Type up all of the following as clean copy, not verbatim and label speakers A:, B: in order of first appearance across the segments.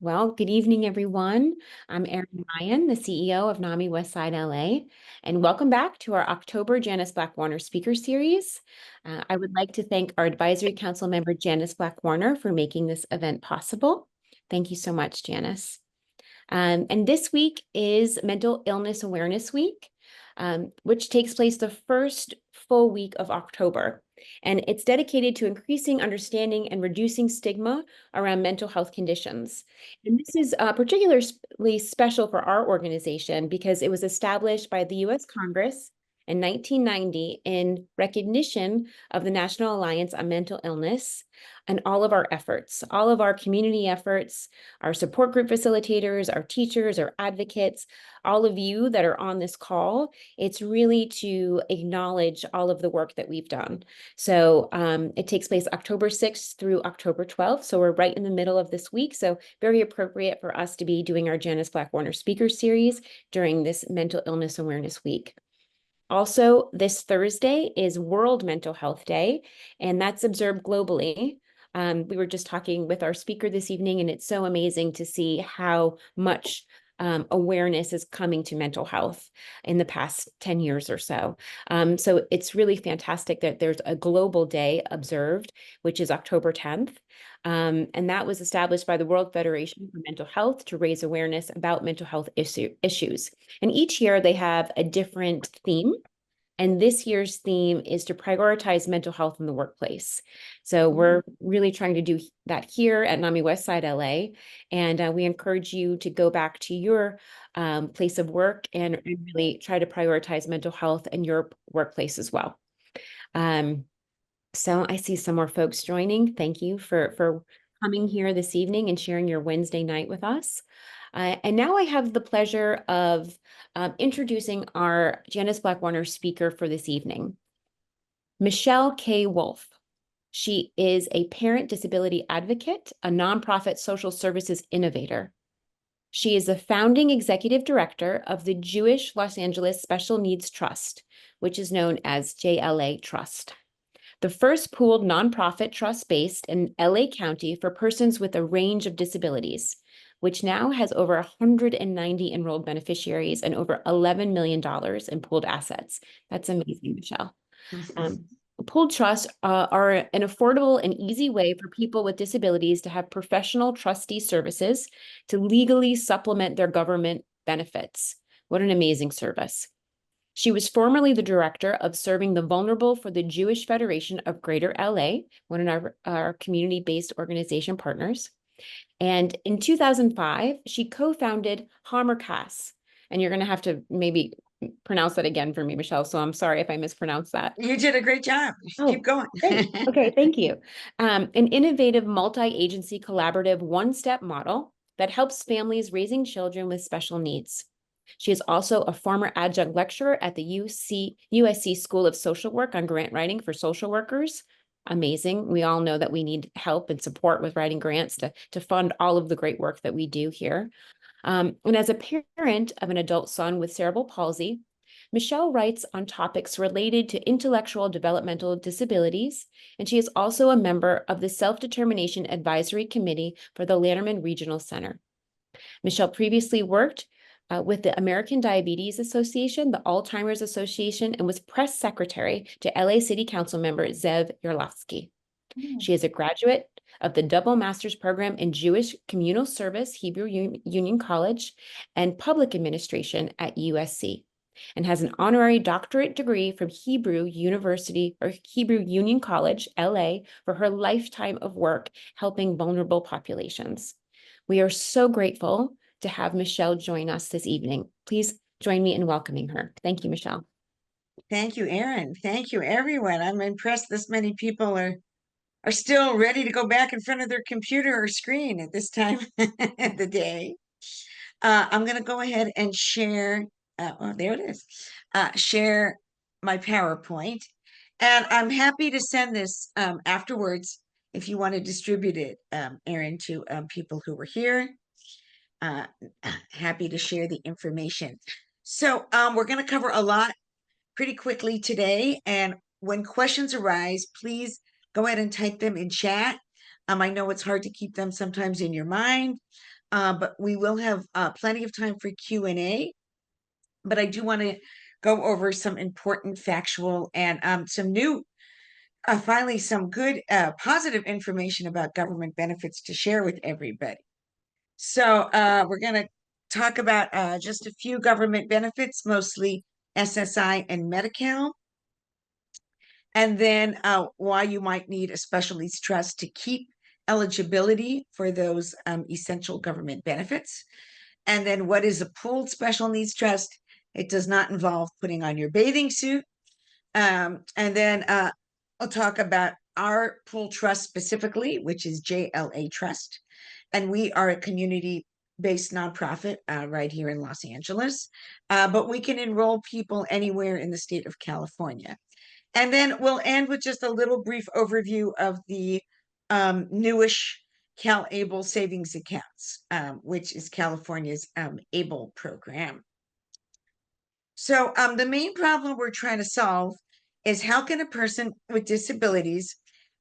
A: Well, good evening, everyone. I'm Erin Ryan, the CEO of NAMI Westside LA, and welcome back to our October Janis Black Warner Speaker Series. I would like to thank our Advisory Council member, Janis Black Warner, for making this event possible. Thank you so much, Janis. And this week is Mental Illness Awareness Week, which takes place the first full week of October. And it's dedicated to increasing understanding and reducing stigma around mental health conditions. And this is particularly special for our organization because it was established by the US Congress in 1990 in recognition of the National Alliance on Mental Illness and all of our efforts, all of our community efforts, our support group facilitators, our teachers, our advocates, all of you that are on this call. It's really to acknowledge all of the work that we've done. So it takes place October 6th through October 12th. So we're right in the middle of this week. So very appropriate for us to be doing our Janis Black Warner Speaker Series during this Mental Illness Awareness Week. Also, this Thursday is World Mental Health Day, and that's observed globally. We were just talking with our speaker this evening, and it's so amazing to see how much awareness is coming to mental health in the past 10 years or so. So it's really fantastic that there's a global day observed, which is October 10th. And that was established by the World Federation for Mental Health to raise awareness about mental health issues. And each year they have a different theme. And this year's theme is to prioritize mental health in the workplace. So we're really trying to do that here at NAMI Westside LA. And we encourage you to go back to your place of work and really try to prioritize mental health in your workplace as well. So I see some more folks joining. Thank you for coming here this evening and sharing your Wednesday night with us. And now I have the pleasure of introducing our Janis Black Warner speaker for this evening, Michelle K. Wolf. She is a parent disability advocate, a nonprofit social services innovator. She is the founding executive director of the Jewish Los Angeles Special Needs Trust, which is known as JLA Trust, the first pooled nonprofit trust based in LA County for persons with a range of disabilities, which now has over 190 enrolled beneficiaries and over $11 million in pooled assets. That's amazing, Michelle. Pooled trusts are an affordable and easy way for people with disabilities to have professional trustee services to legally supplement their government benefits. What an amazing service. She was formerly the director of serving the vulnerable for the Jewish Federation of Greater LA, one of our community-based organization partners. And in 2005, she co-founded HaMercaz. And you're going to have to maybe pronounce that again for me, Michelle. So I'm sorry if I mispronounced that.
B: You did a great job. Keep going.
A: Great. Okay, thank you. An innovative multi-agency collaborative one-step model that helps families raising children with special needs. She is also a former adjunct lecturer at the USC School of Social Work on grant writing for social workers. Amazing. We all know that we need help and support with writing grants to fund all of the great work that we do here. And as a parent of an adult son with cerebral palsy, Michelle writes on topics related to intellectual developmental disabilities, and she is also a member of the Self-Determination Advisory Committee for the Lanterman Regional Center. Michelle previously worked with the American Diabetes Association, the Alzheimer's Association, and was press secretary to LA City Council member Zev Yarlovsky. She is a graduate of the double master's program in Jewish Communal Service, Hebrew Union College, and Public Administration at USC, and has an honorary doctorate degree from Hebrew University or Hebrew Union College, LA, for her lifetime of work helping vulnerable populations. We are so grateful to have Michelle join us this evening. Please join me in welcoming her. Thank you, Michelle.
B: Thank you, Erin. Thank you, everyone. I'm impressed this many people are still ready to go back in front of their computer or screen at this time of the day. I'm going to go ahead and share. Oh, there it is. Share my PowerPoint. And I'm happy to send this afterwards if you want to distribute it, Erin, to people who were here. Happy to share the information. So we're going to cover a lot pretty quickly today. And when questions arise, please go ahead and type them in chat. I know it's hard to keep them sometimes in your mind, but we will have plenty of time for Q&A. But I do want to go over some important factual and some new, finally, some good positive information about government benefits to share with everybody. So we're going to talk about just a few government benefits, mostly SSI and Medi-Cal, and then why you might need a special needs trust to keep eligibility for those essential government benefits. And then what is a pooled special needs trust? It does not involve putting on your bathing suit. And then I'll talk about our pool trust specifically, which is JLA Trust. And we are a community-based nonprofit right here in Los Angeles, but we can enroll people anywhere in the state of California. And then we'll end with just a little brief overview of the newish CalAble savings accounts, which is California's ABLE program. So the main problem we're trying to solve is how can a person with disabilities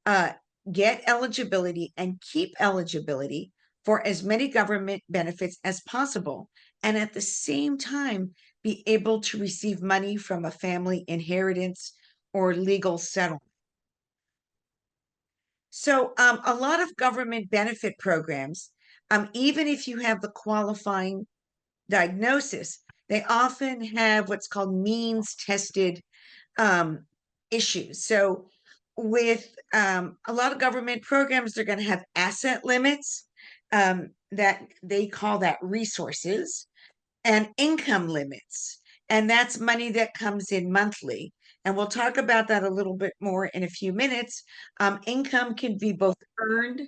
B: get eligibility and keep eligibility for as many government benefits as possible, and at the same time be able to receive money from a family inheritance or legal settlement. So a lot of government benefit programs, even if you have the qualifying diagnosis, they often have what's called means tested issues. So with a lot of government programs, they're going to have asset limits that they call that resources, and income limits. And that's money that comes in monthly. And we'll talk about that a little bit more in a few minutes. Income can be both earned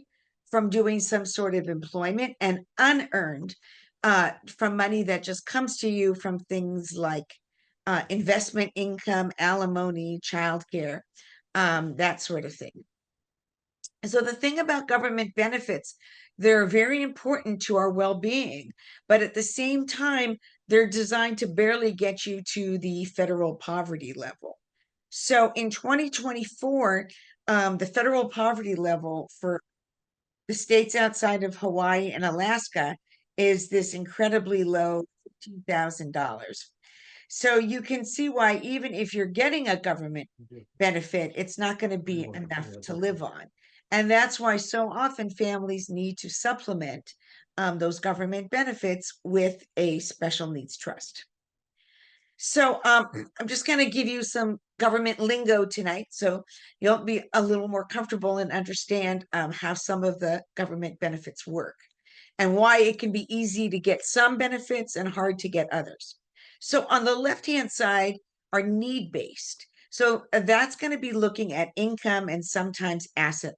B: from doing some sort of employment and unearned from money that just comes to you from things like investment income, alimony, childcare, that sort of thing. So the thing about government benefits, they're very important to our well-being, but at the same time, they're designed to barely get you to the federal poverty level. So in 2024, the federal poverty level for the states outside of Hawaii and Alaska is this incredibly low $15,000. So you can see why even if you're getting a government benefit, it's not going to be enough to live on. And that's why so often families need to supplement those government benefits with a special needs trust. So I'm just going to give you some government lingo tonight, so you'll be a little more comfortable and understand how some of the government benefits work and why it can be easy to get some benefits and hard to get others. So on the left-hand side are need-based. So that's going to be looking at income and sometimes asset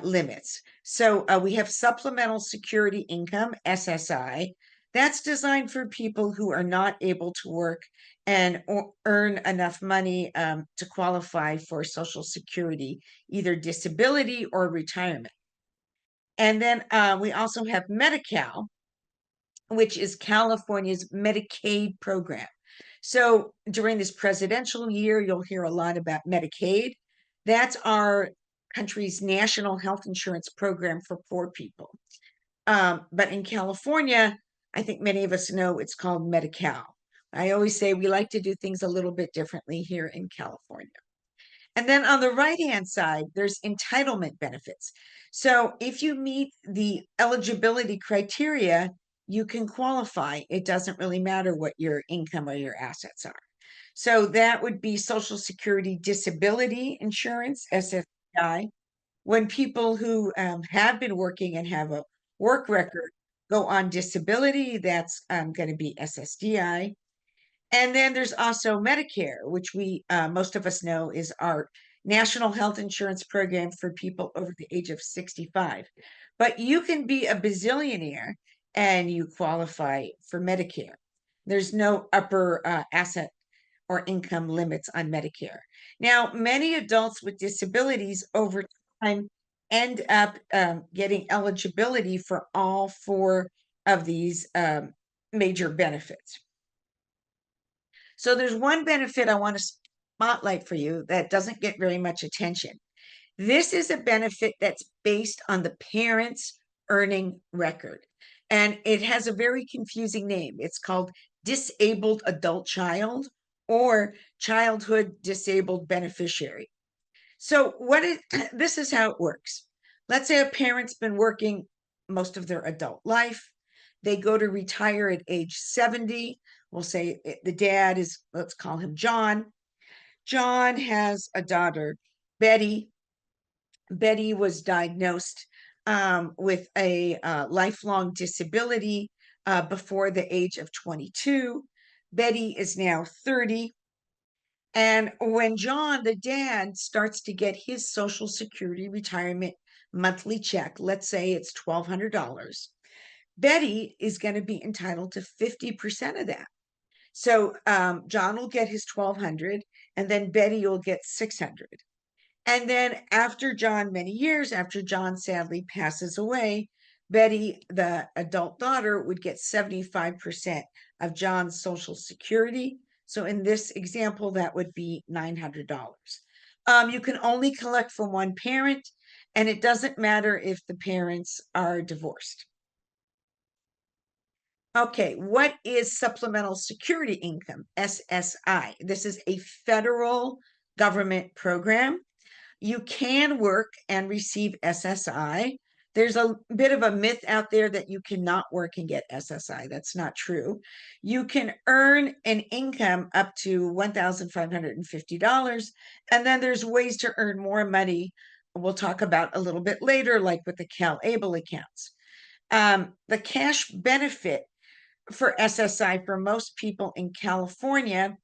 B: limits. So we have supplemental security income, SSI. That's designed for people who are not able to work and earn enough money to qualify for Social Security, either disability or retirement. And then we also have Medi-Cal, which is California's Medicaid program. So during this presidential year, you'll hear a lot about Medicaid. That's our country's national health insurance program for poor people. But in California, I think many of us know it's called Medi-Cal. I always say we like to do things a little bit differently here in California. And then on the right-hand side, there's entitlement benefits. So if you meet the eligibility criteria, you can qualify. It doesn't really matter what your income or your assets are. So that would be Social Security Disability Insurance, SSDI. When people who have been working and have a work record go on disability, that's going to be SSDI. And then there's also Medicare, which we most of us know is our national health insurance program for people over the age of 65. But you can be a bazillionaire and you qualify for Medicare. There's no upper asset or income limits on Medicare. Now, many adults with disabilities over time end up getting eligibility for all four of these major benefits. So there's one benefit I want to spotlight for you that doesn't get very much attention. This is a benefit that's based on the parent's earning record. And it has a very confusing name. It's called disabled adult child or childhood disabled beneficiary. So this is how it works. Let's say a parent's been working most of their adult life. They go to retire at age 70. We'll say the dad is, let's call him John. John has a daughter, Betty. Betty was diagnosed with a lifelong disability before the age of 22. Betty is now 30. And when John, the dad, starts to get his Social Security retirement monthly check, let's say it's $1,200, Betty is going to be entitled to 50% of that. So John will get his 1,200, and then Betty will get 600. And then after John, many years after John sadly passes away, Betty, the adult daughter, would get 75% of John's Social Security. So in this example, that would be $900. You can only collect from one parent, and it doesn't matter if the parents are divorced. Okay, what is supplemental security income, SSI? This is a federal government program. You can work and receive SSI. There's a bit of a myth out there that you cannot work and get SSI. That's not true. You can earn an income up to $1,550. And then there's ways to earn more money we'll talk about a little bit later, like with the CalAble accounts. The cash benefit for SSI for most people in California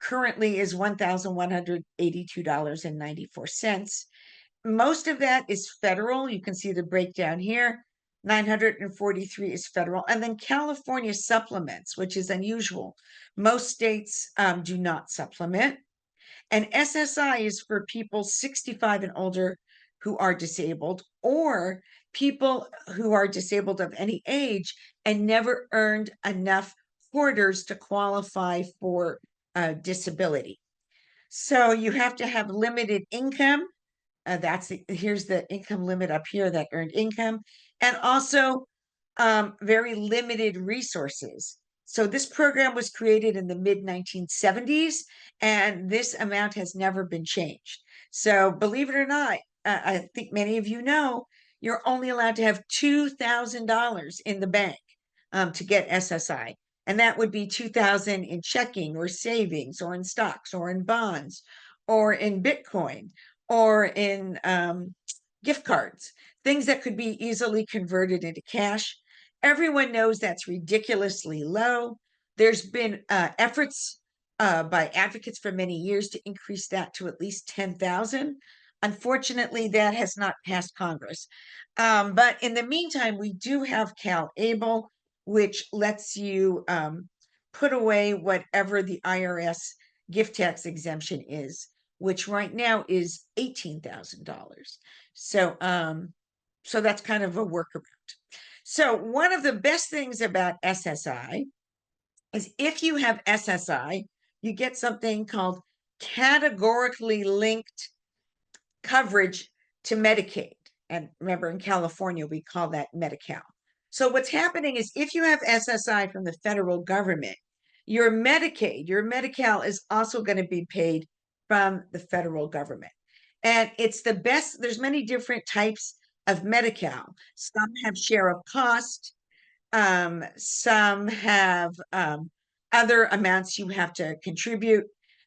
B: currently is $1,182.94. Most of that is federal. You can see the breakdown here. 943 is federal. And then California supplements, which is unusual. Most states do not supplement. And SSI is for people 65 and older who are disabled, or people who are disabled of any age and never earned enough quarters to qualify for disability. So you have to have limited income. Here's the income limit up here, that earned income, and also very limited resources. So this program was created in the mid 1970s, and this amount has never been changed. So believe it or not, I think many of you know, you're only allowed to have $2,000 in the bank to get SSI. And that would be 2,000 in checking or savings or in stocks or in bonds or in Bitcoin or in gift cards, things that could be easily converted into cash. Everyone knows that's ridiculously low. There's been efforts by advocates for many years to increase that to at least 10,000. Unfortunately, that has not passed Congress. But in the meantime, we do have CalAble, which lets you put away whatever the IRS gift tax exemption is, which right now is $18,000. So that's kind of a workaround. So one of the best things about SSI is if you have SSI, you get something called categorically linked coverage to Medicaid. And remember, in California, we call that Medi-Cal. So what's happening is if you have SSI from the federal government, your Medicaid, your Medi-Cal is also going to be paid from the federal government. And it's the best. There's many different types of Medi-Cal. Some have share of cost. Some have other amounts you have to contribute.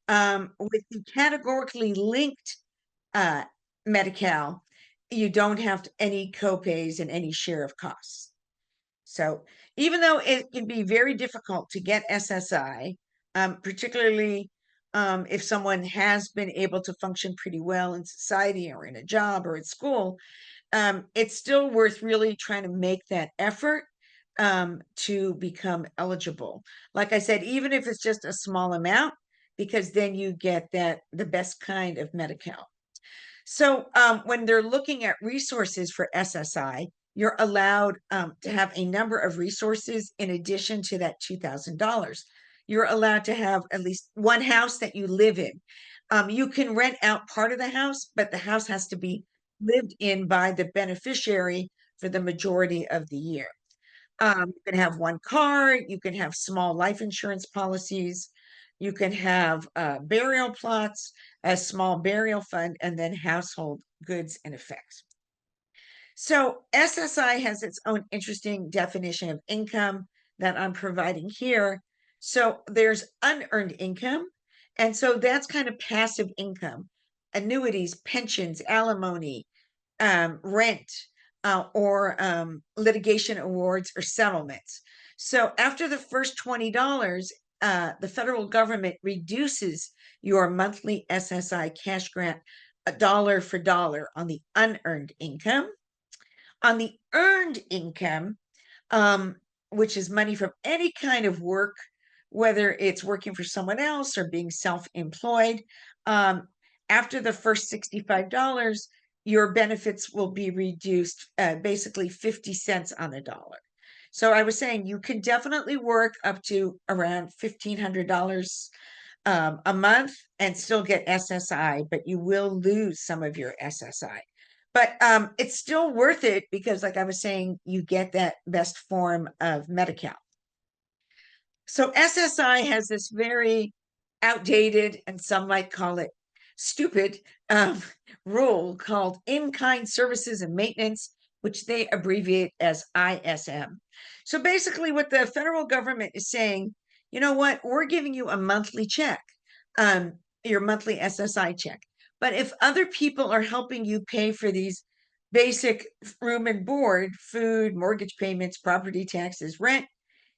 B: With the categorically linked Medi-Cal, you don't have any copays and any share of costs. So even though it can be very difficult to get SSI, particularly if someone has been able to function pretty well in society or in a job or at school, it's still worth really trying to make that effort to become eligible. Like I said, even if it's just a small amount, because then you get the best kind of Medi-Cal. So when they're looking at resources for SSI, you're allowed to have a number of resources in addition to that $2,000. You're allowed to have at least one house that you live in. You can rent out part of the house, but the house has to be lived in by the beneficiary for the majority of the year. You can have one car, you can have small life insurance policies, you can have burial plots, a small burial fund, and then household goods and effects. So SSI has its own interesting definition of income that I'm providing here. So there's unearned income. And so that's kind of passive income, annuities, pensions, alimony, rent, or litigation awards or settlements. So after the first $20, the federal government reduces your monthly SSI cash grant a dollar for dollar on the unearned income. On the earned income, um, which is money from any kind of work, whether it's working for someone else or being self-employed, after the first $65, your benefits will be reduced basically 50 cents on the dollar. So I was saying you can definitely work up to around $1,500 a month and still get SSI, but you will lose some of your SSI. But it's still worth it because, like I was saying, you get that best form of Medi-Cal. So SSI has this very outdated, and some might call it stupid, um, rule called in-kind services and maintenance, which they abbreviate as ISM. So basically, what the federal government is saying, you know what, we're giving you a monthly check, um, your monthly SSI check. But if other people are helping you pay for these basic room and board, food, mortgage payments, property taxes, rent,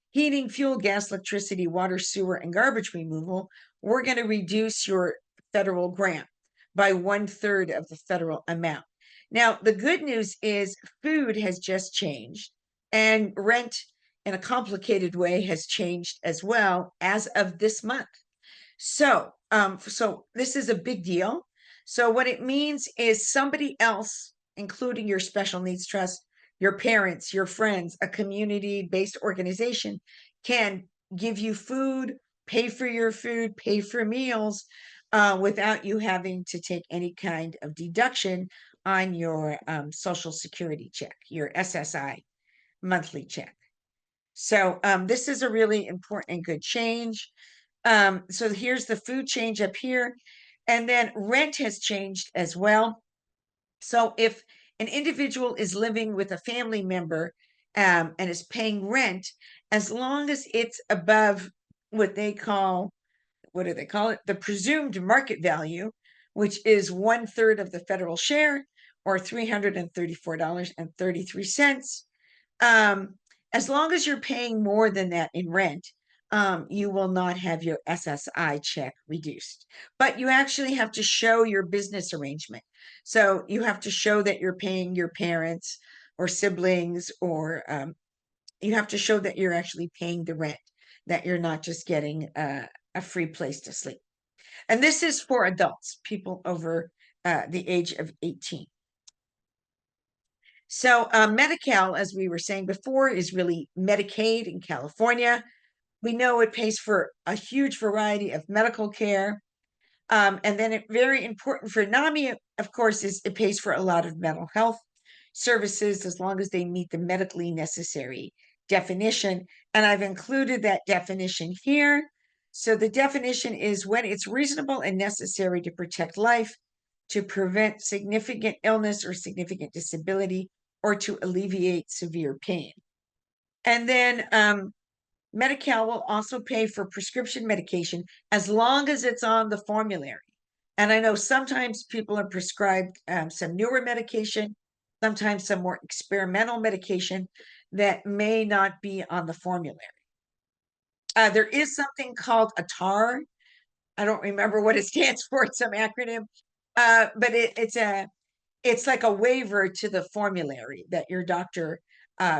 B: heating, fuel, gas, electricity, water, sewer, and garbage removal, we're going to reduce your federal grant by 1/3 of the federal amount. Now, the good news is food has just changed, and rent in a complicated way has changed as well as of this month. So this is a big deal. So what it means is somebody else, including your special needs trust, your parents, your friends, a community-based organization, can give you food, pay for your food, pay for meals, without you having to take any kind of deduction on your Social Security check, your SSI monthly check. So this is a really important and good change. So here's the food change up here. And then rent has changed as well. So if an individual is living with a family member and is paying rent, as long as it's above what they call, what do they call it? The presumed market value, which is 1/3 of the federal share, or $334.33. Um, as long as you're paying more than that in rent, you will not have your SSI check reduced. But you actually have to show your business arrangement. So you have to show that you're paying your parents or siblings, or you have to show that you're actually paying the rent, that you're not just getting a free place to sleep. And this is for adults, people over the age of 18. So Medi-Cal, as we were saying before, is really Medicaid in California. We know it pays for a huge variety of medical care. And then very important for NAMI, of course, is it pays for a lot of mental health services as long as they meet the medically necessary definition. And I've included that definition here. So the definition is when it's reasonable and necessary to protect life, to prevent significant illness or significant disability, or to alleviate severe pain. And then Medi-Cal will also pay for prescription medication as long as it's on the formulary. And I know sometimes people are prescribed some newer medication, sometimes some more experimental medication that may not be on the formulary. There is something called a TAR. I don't remember what it stands for. It's some acronym, but it's like a waiver to the formulary that your doctor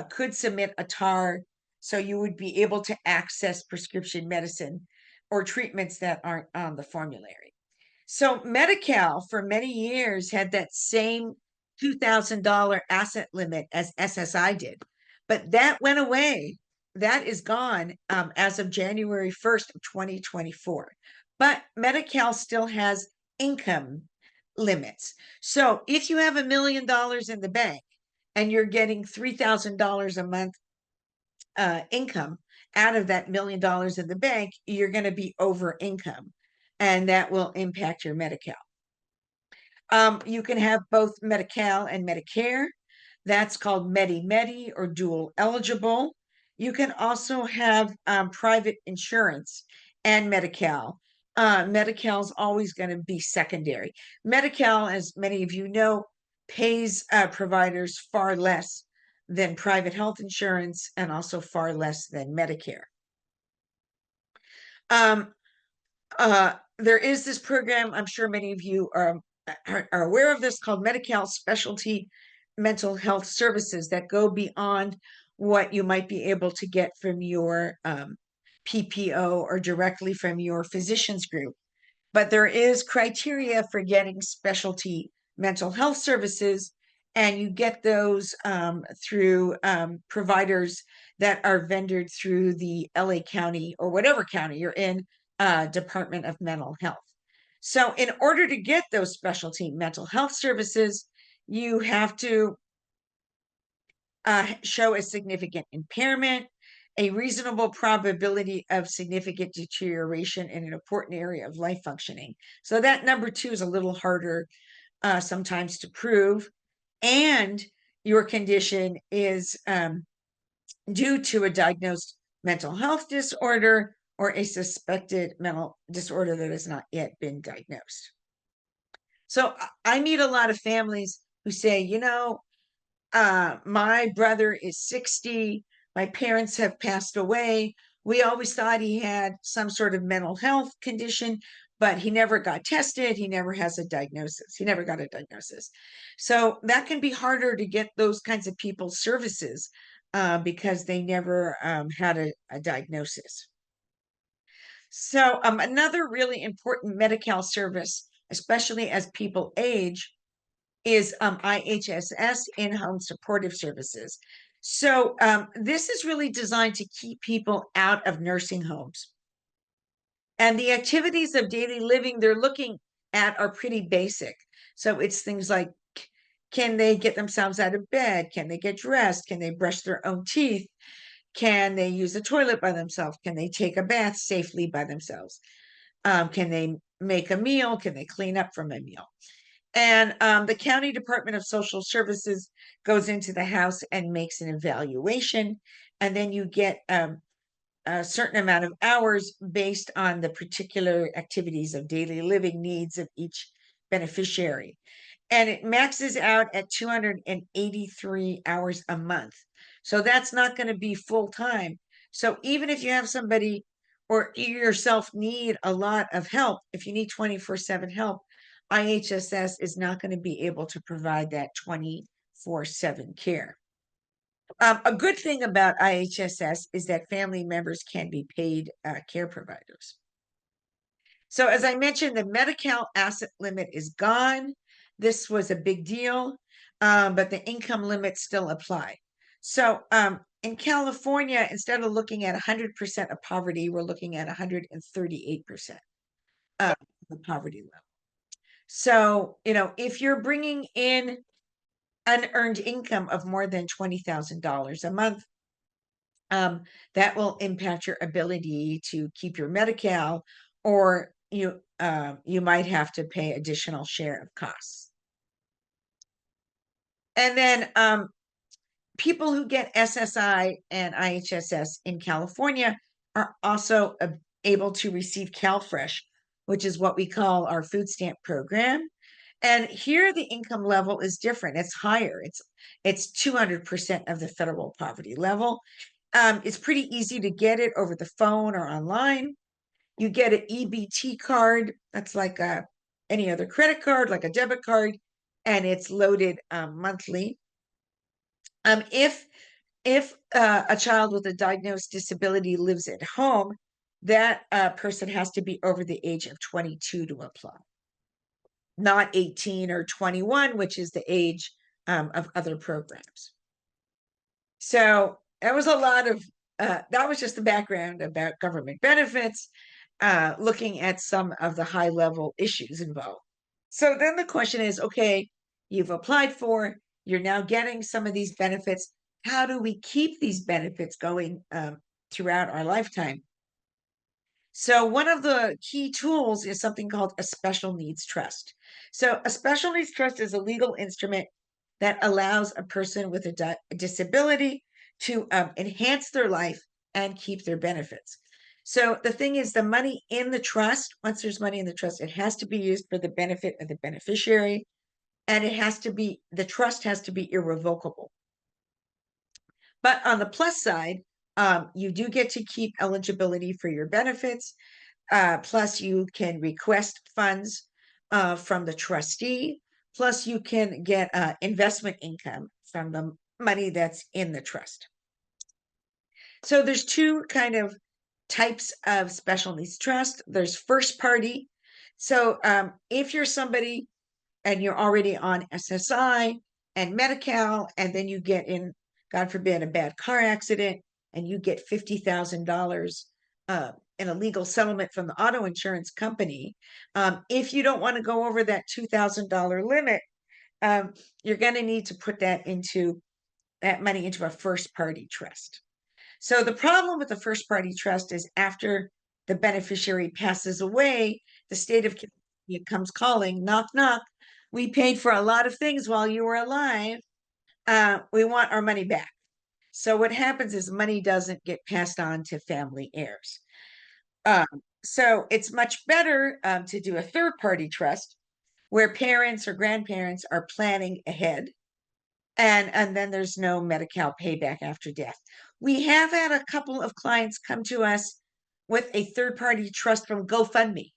B: could submit a TAR, so you would be able to access prescription medicine or treatments that aren't on the formulary. So Medi-Cal for many years had that same $2,000 asset limit as SSI did, but that went away. That is gone as of January 1st of 2024. But Medi-Cal still has income limits. So if you have $1 million in the bank and you're getting $3,000 a month income out of that $1 million in the bank, you're going to be over income, and that will impact your Medi-Cal. You can have both Medi-Cal and Medicare. That's called Medi-Medi or dual eligible. You can also have private insurance and Medi-Cal. Medi-Cal is always going to be secondary. Medi-Cal, as many of you know, pays providers far less than private health insurance and also far less than Medicare. There is this program, I'm sure many of you are aware of this, called Medi-Cal Specialty Mental Health Services that go beyond what you might be able to get from your PPO or directly from your physician's group. But there is criteria for getting specialty mental health services, and you get those through providers that are vendored through the LA County or whatever county you're in, Department of Mental Health. So in order to get those specialty mental health services, you have to show a significant impairment, a reasonable probability of significant deterioration in an important area of life functioning. So that number 2 is a little harder sometimes to prove. And your condition is due to a diagnosed mental health disorder or a suspected mental disorder that has not yet been diagnosed. So I meet a lot of families who say, you know, my brother is 60. My parents have passed away. We always thought he had some sort of mental health condition, but he never got tested. He never has a diagnosis. He never got a diagnosis. So that can be harder to get those kinds of people services because they never had a diagnosis. So another really important Medi-Cal service, especially as people age, is IHSS, in-home supportive services. So this is really designed to keep people out of nursing homes. And the activities of daily living they're looking at are pretty basic. So it's things like, can they get themselves out of bed? Can they get dressed? Can they brush their own teeth? Can they use a toilet by themselves? Can they take a bath safely by themselves? Can they make a meal? Can they clean up from a meal? And the County Department of Social Services goes into the house and makes an evaluation. And then you get a certain amount of hours based on the particular activities of daily living needs of each beneficiary. And it maxes out at 283 hours a month. So that's not going to be full time. So even if you have somebody or you yourself need a lot of help, if you need 24/7 help, IHSS is not going to be able to provide that 24/7 care. A good thing about IHSS is that family members can be paid care providers. So as I mentioned, the Medi-Cal asset limit is gone. This was a big deal, but the income limits still apply. So in California, instead of looking at 100% of poverty, we're looking at 138% of the poverty level. So, you know, if you're bringing in unearned income of more than $20,000 a month, that will impact your ability to keep your Medi-Cal, or you might have to pay additional share of costs. And then people who get SSI and IHSS in California are also able to receive CalFresh, which is what we call our food stamp program. And here the income level is different. It's higher. It's 200% of the federal poverty level. It's pretty easy to get it over the phone or online. You get an EBT card. That's like any other credit card, like a debit card, and it's loaded monthly. If a child with a diagnosed disability lives at home, that person has to be over the age of 22 to apply, not 18 or 21, which is the age of other programs. So that was a lot of, that was just the background about government benefits, looking at some of the high level issues involved. So then the question is, okay, you've applied for, you're now getting some of these benefits. how do we keep these benefits going throughout our lifetime? So one of the key tools is something called a special needs trust. So a special needs trust is a legal instrument that allows a person with a disability to enhance their life and keep their benefits. So the thing is, the money in the trust, once there's money in the trust, it has to be used for the benefit of the beneficiary, and the trust has to be irrevocable. But on the plus side, you do get to keep eligibility for your benefits. Plus, you can request funds from the trustee. Plus, you can get investment income from the money that's in the trust. So there's two kind of types of special needs trust. There's first party. So if you're somebody and you're already on SSI and Medi-Cal, and then you get in, God forbid, a bad car accident, and you get $50,000 in a legal settlement from the auto insurance company. If you don't want to go over that $2,000 limit, you're going to need to put that money into a first party trust. So the problem with the first party trust is after the beneficiary passes away, the state of California comes calling, knock, knock. We paid for a lot of things while you were alive. We want our money back. So what happens is money doesn't get passed on to family heirs. Um, so it's much better to do a third party trust where parents or grandparents are planning ahead, and then there's no Medi-Cal payback after death. We have had a couple of clients come to us with a third party trust from GoFundMe.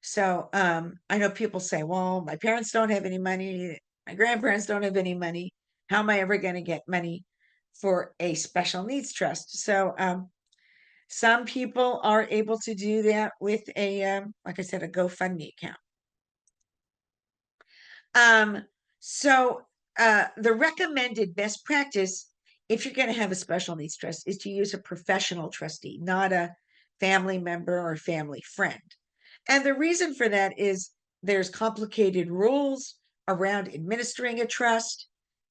B: So I know people say, well, my parents don't have any money, my grandparents don't have any money. How am I ever going to get money for a special needs trust? So some people are able to do that with like I said, a GoFundMe account. So the recommended best practice, if you're going to have a special needs trust, is to use a professional trustee, not a family member or family friend. And the reason for that is there's complicated rules around administering a trust,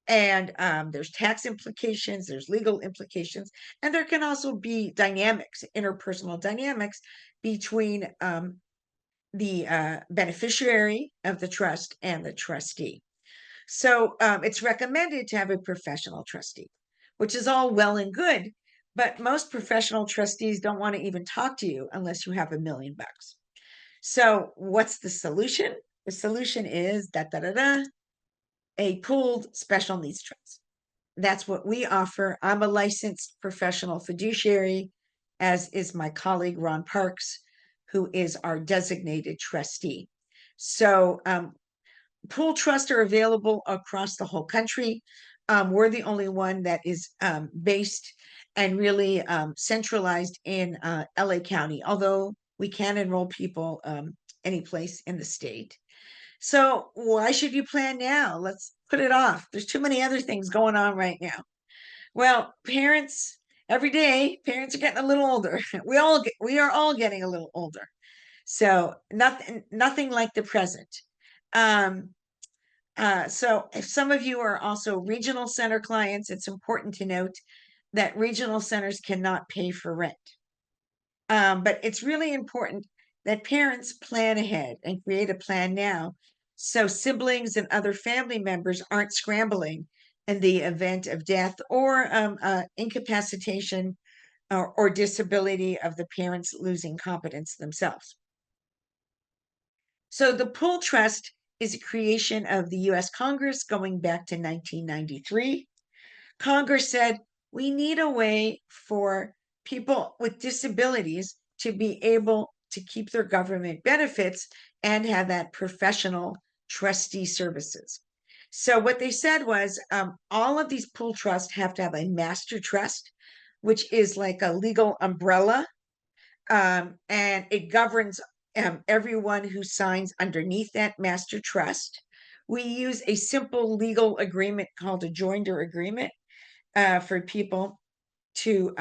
B: and there's tax implications, there's legal implications, and there can also be dynamics, interpersonal dynamics between the beneficiary of the trust and the trustee. So it's recommended to have a professional trustee, which is all well and good, but most professional trustees don't want to even talk to you unless you have $1 million. So what's the solution? The solution is a pooled special needs trust. That's what we offer. I'm a licensed professional fiduciary, as is my colleague Ron Parks, who is our designated trustee. So pool trusts are available across the whole country. We're the only one that is based and really centralized in LA County, although we can enroll people any place in the state. So why should you plan now? Let's put it off. There's too many other things going on right now. Well, parents, every day, parents are getting a little older. We are all getting a little older. So nothing like the present. So if some of you are also regional center clients, it's important to note that regional centers cannot pay for rent. But it's really important that parents plan ahead and create a plan now, so siblings and other family members aren't scrambling in the event of death or incapacitation or disability of the parents losing competence themselves. So the pool trust is a creation of the US Congress going back to 1993. Congress said we need a way for people with disabilities to be able to keep their government benefits and have that professional trustee services. So what they said was all of these pool trusts have to have a master trust, which is like a legal umbrella, and it governs everyone who signs underneath that master trust. We use a simple legal agreement called a joinder agreement for people to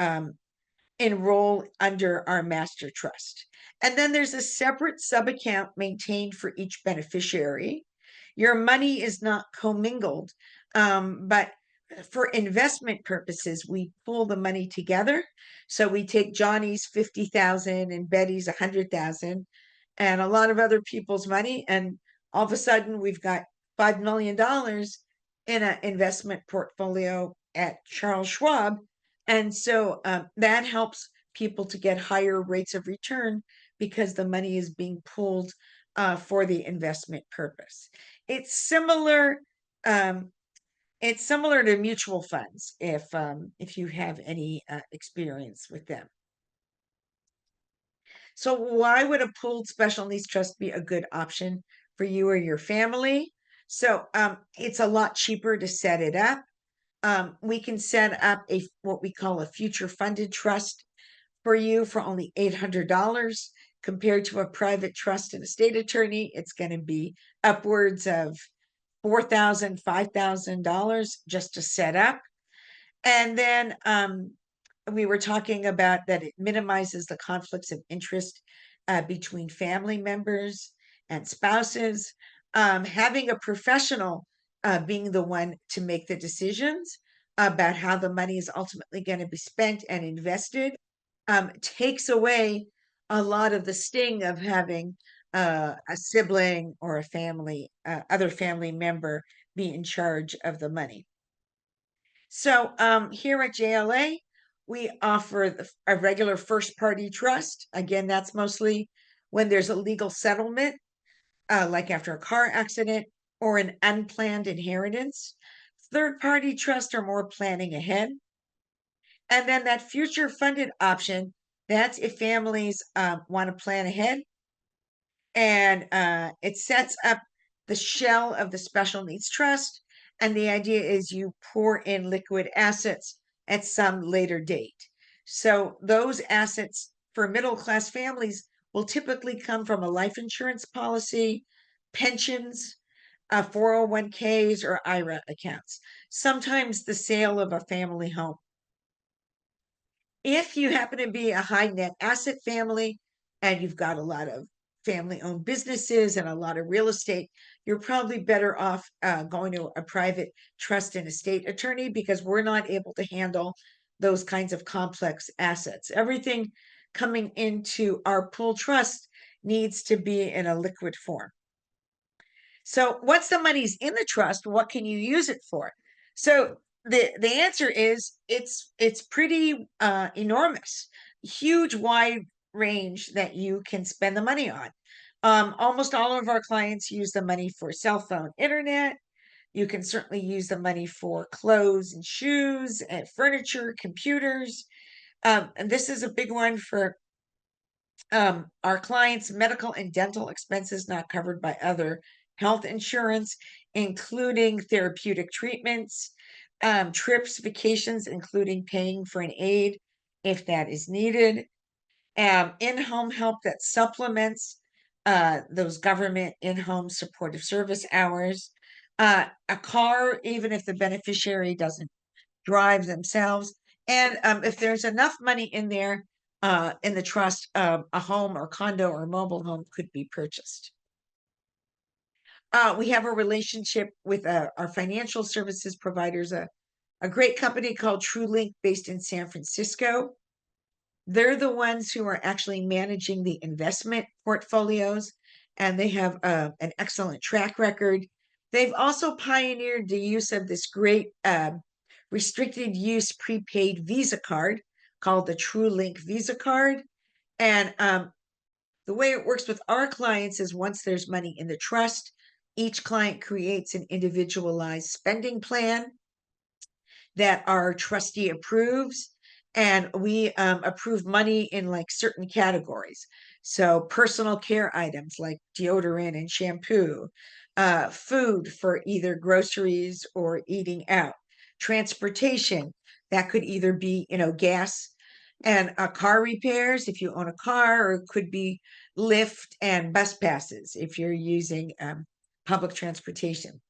B: enroll under our master trust. And then there's a separate sub-account maintained for each beneficiary. Your money is not commingled, but for investment purposes, we pull the money together. So we take Johnny's 50,000 and Betty's 100,000 and a lot of other people's money. And all of a sudden we've got $5 million in an investment portfolio at Charles Schwab. And so that helps people to get higher rates of return because the money is being pooled for the investment purpose. It's similar um, it's similar to mutual funds if you have any experience with them. So why would a pooled special needs trust be a good option for you or your family? So it's a lot cheaper to set it up. We can set up a what we call a future funded trust for you for only $800 compared to a private trust and estate attorney. It's going to be upwards of $4,000, $5,000 just to set up. And then we were talking about that it minimizes the conflicts of interest between family members and spouses. Having a professional being the one to make the decisions about how the money is ultimately going to be spent and invested takes away a lot of the sting of having a sibling or a family, other family member be in charge of the money. So here at JLA, we offer a regular first party trust. Again, that's mostly when there's a legal settlement, like after a car accident or an unplanned inheritance. Third party trusts are more planning ahead. And then that future funded option, that's if families want to plan ahead and it sets up the shell of the special needs trust. And the idea is you pour in liquid assets at some later date. So those assets for middle class families will typically come from a life insurance policy, pensions, 401ks, or IRA accounts, sometimes the sale of a family home. If you happen to be a high net asset family and you've got a lot of family owned businesses and a lot of real estate, you're probably better off going to a private trust and estate attorney because we're not able to handle those kinds of complex assets. Everything coming into our pool trust needs to be in a liquid form. So once the money's in the trust, what can you use it for? So the answer is it's pretty enormous, huge wide range that you can spend the money on. Almost all of our clients use the money for cell phone internet. You can certainly use the money for clothes and shoes and furniture, computers. And this is a big one for our clients' medical and dental expenses not covered by other health insurance, including therapeutic treatments, trips, vacations, including paying for an aid if that is needed, in-home help that supplements those government in-home supportive service hours, a car, even if the beneficiary doesn't drive themselves. And if there's enough money in there in the trust, a home or condo or mobile home could be purchased. We have a relationship with our financial services providers, a great company called TrueLink based in San Francisco. They're the ones who are actually managing the investment portfolios, and they have an excellent track record. They've also pioneered the use of this great restricted use prepaid Visa card called the TrueLink Visa card. And the way it works with our clients is once there's money in the trust, each client creates an individualized spending plan that our trustee approves. And we approve money in like certain categories. So personal care items like deodorant and shampoo, food for either groceries or eating out, transportation, that could either be, gas and car repairs if you own a car, or it could be Lyft and bus passes if you're using public transportation.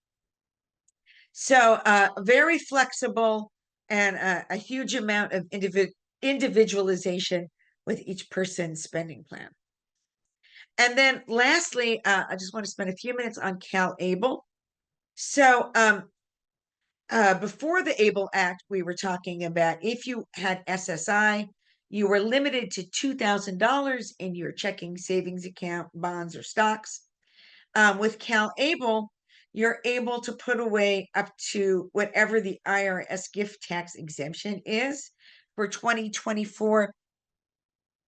B: So very flexible and a huge amount of individualization with each person's spending plan. And then lastly, I just want to spend a few minutes on CalAble. So Before the ABLE Act, we were talking about if you had SSI, you were limited to $2,000 in your checking, savings account, bonds, or stocks. With CalAble, you're able to put away up to whatever the IRS gift tax exemption is. For 2024,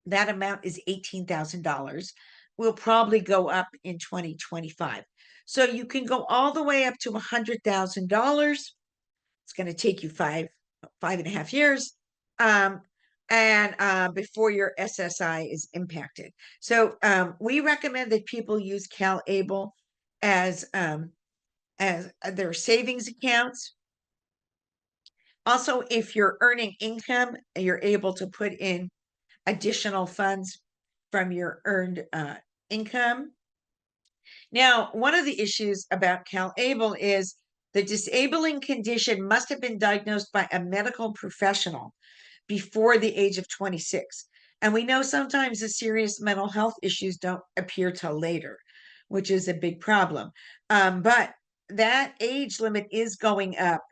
B: that amount is $18,000. Will probably go up in 2025. So you can go all the way up to $100,000. It's going to take you five and a half years. And before your SSI is impacted. So we recommend that people use CalAble as their savings accounts. Also, if you're earning income, you're able to put in additional funds from your earned income. Now, one of the issues about CalAble is the disabling condition must have been diagnosed by a medical professional before the age of 26. And we know sometimes the serious mental health issues don't appear till later, which is a big problem. But that age limit is going up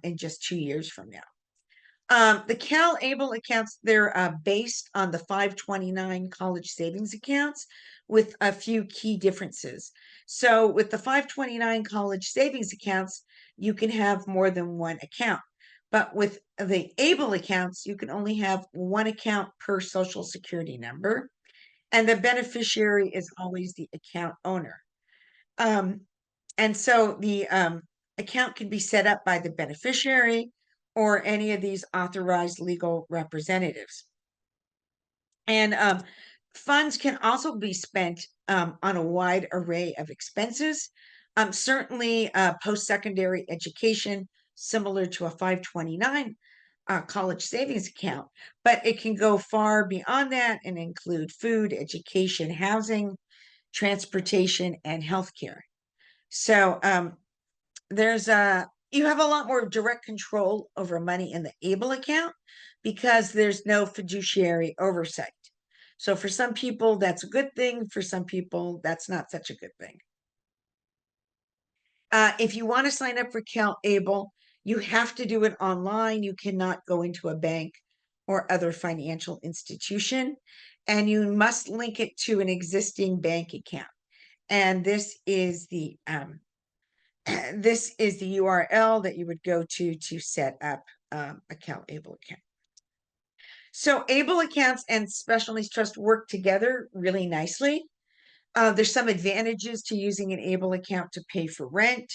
B: in just 2 years from now. The CalAble accounts, they're based on the 529 college savings accounts with a few key differences. So with the 529 college savings accounts, you can have more than one account. But with the ABLE accounts, you can only have one account per social security number, and the beneficiary is always the account owner. And so the account can be set up by the beneficiary or any of these authorized legal representatives. And funds can also be spent on a wide array of expenses. Certainly, post-secondary education, similar to a 529 college savings account, but it can go far beyond that and include food, education, housing, transportation, and healthcare. So there's you have a lot more direct control over money in the ABLE account because there's no fiduciary oversight. So for some people, that's a good thing. For some people, that's not such a good thing. If you want to sign up for CalAble, you have to do it online. You cannot go into a bank or other financial institution, and you must link it to an existing bank account. And this is the URL that you would go to set up a CalAble account. So ABLE accounts and special needs trust work together really nicely. There's some advantages to using an ABLE account to pay for rent.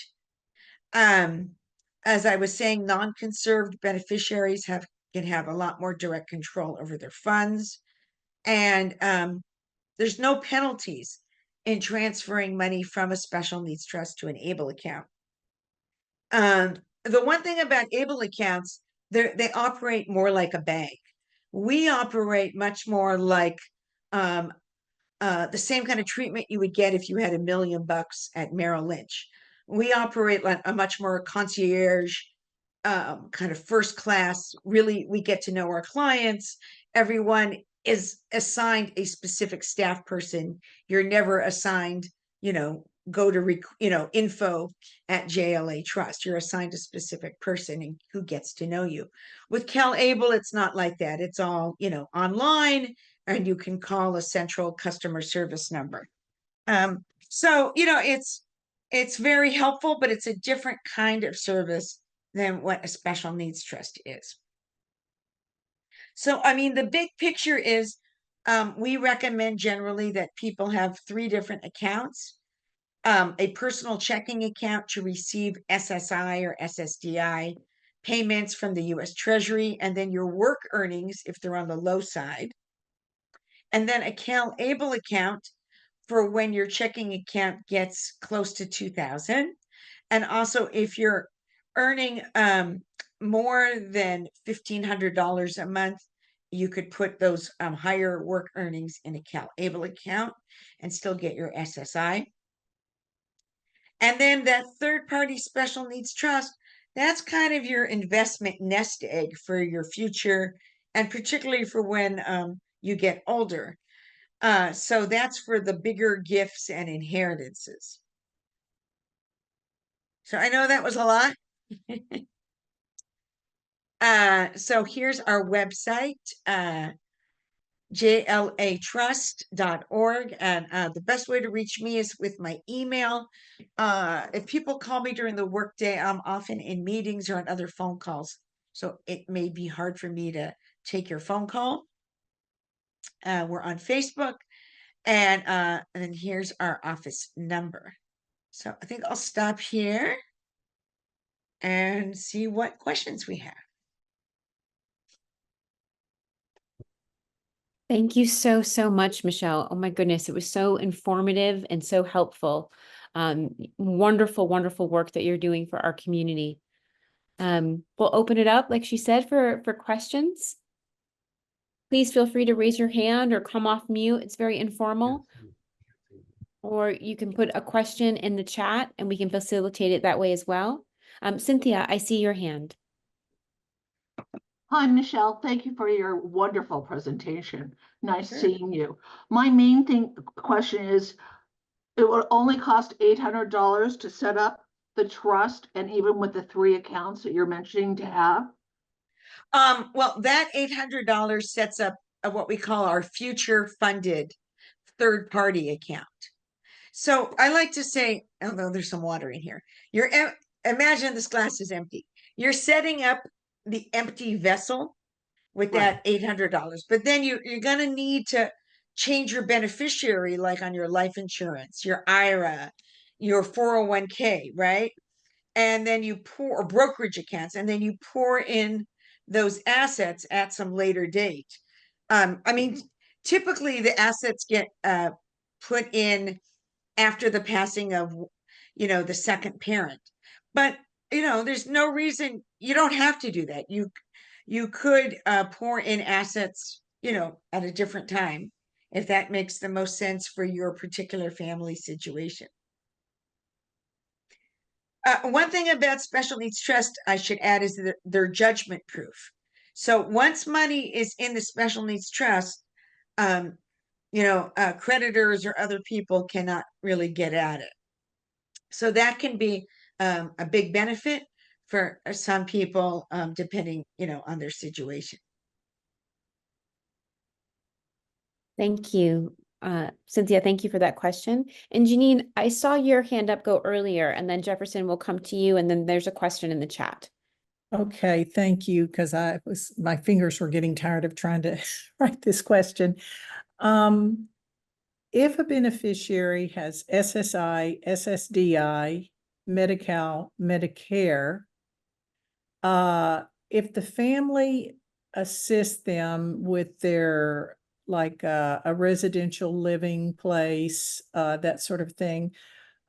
B: As I was saying, non-conserved beneficiaries can have a lot more direct control over their funds. And there's no penalties in transferring money from a special needs trust to an ABLE account. The one thing about ABLE accounts, they operate more like a bank. We operate much more like the same kind of treatment you would get if you had $1 million at Merrill Lynch. We operate like a much more concierge, kind of first class. Really, we get to know our clients. Everyone is assigned a specific staff person. You're never assigned, go to info at JLA Trust. You're assigned a specific person and who gets to know you. With CalAble, it's not like that. It's all online, and you can call a central customer service number. So it's very helpful, but it's a different kind of service than what a special needs trust is. So I mean, the big picture is we recommend generally that people have 3 different accounts. A personal checking account to receive SSI or SSDI payments from the US Treasury, and then your work earnings if they're on the low side. And then a CalAble account for when your checking account gets close to 2,000. And also if you're earning more than $1,500 a month, you could put those higher work earnings in a CalAble account and still get your SSI. And then that third party special needs trust, that's kind of your investment nest egg for your future, and particularly for when you get older. So that's for the bigger gifts and inheritances. So I know that was a lot. So here's our website, JLAtrust.org. And the best way to reach me is with my email. If people call me during the workday, I'm often in meetings or on other phone calls. So it may be hard for me to take your phone call. We're on Facebook, and then here's our office number. So I think I'll stop here and see what questions we have.
A: Thank you so, so much, Michelle. Oh my goodness, it was so informative and so helpful. Wonderful, wonderful work that you're doing for our community. We'll open it up, like she said, for questions. Please feel free to raise your hand or come off mute. It's very informal. Or you can put a question in the chat and we can facilitate it that way as well. Cynthia, I see your hand.
C: Hi, Michelle. Thank you for your wonderful presentation. Nice
B: Sure.
C: seeing you. My main question is, it will only cost $800 to set up the trust, and even with the 3 accounts that you're mentioning to have?
B: Well, that $800 sets up what we call our future funded third party account. So I like to say, although there's some water in here, imagine this glass is empty. You're setting up the empty vessel with that $800, but then you're going to need to change your beneficiary, like on your life insurance, your IRA, your 401k, right? And then you pour, or brokerage accounts, and then you pour in those assets at some later date. I mean, typically the assets get put in after the passing of, the second parent. But, there's no reason you don't have to do that. You could pour in assets, at a different time, if that makes the most sense for your particular family situation. One thing about special needs trust I should add is that they're judgment proof. So once money is in the special needs trust, creditors or other people cannot really get at it. So that can be a big benefit for some people, depending, on their situation.
A: Thank you. Cynthia, thank you for that question. And Janine, I saw your hand up go earlier, and then Jefferson will come to you, and then there's a question in the chat.
D: Okay, thank you, because my fingers were getting tired of trying to write this question. If a beneficiary has SSI, SSDI, Medi-Cal, Medicare, if the family assists them with their, like, a residential living place, that sort of thing,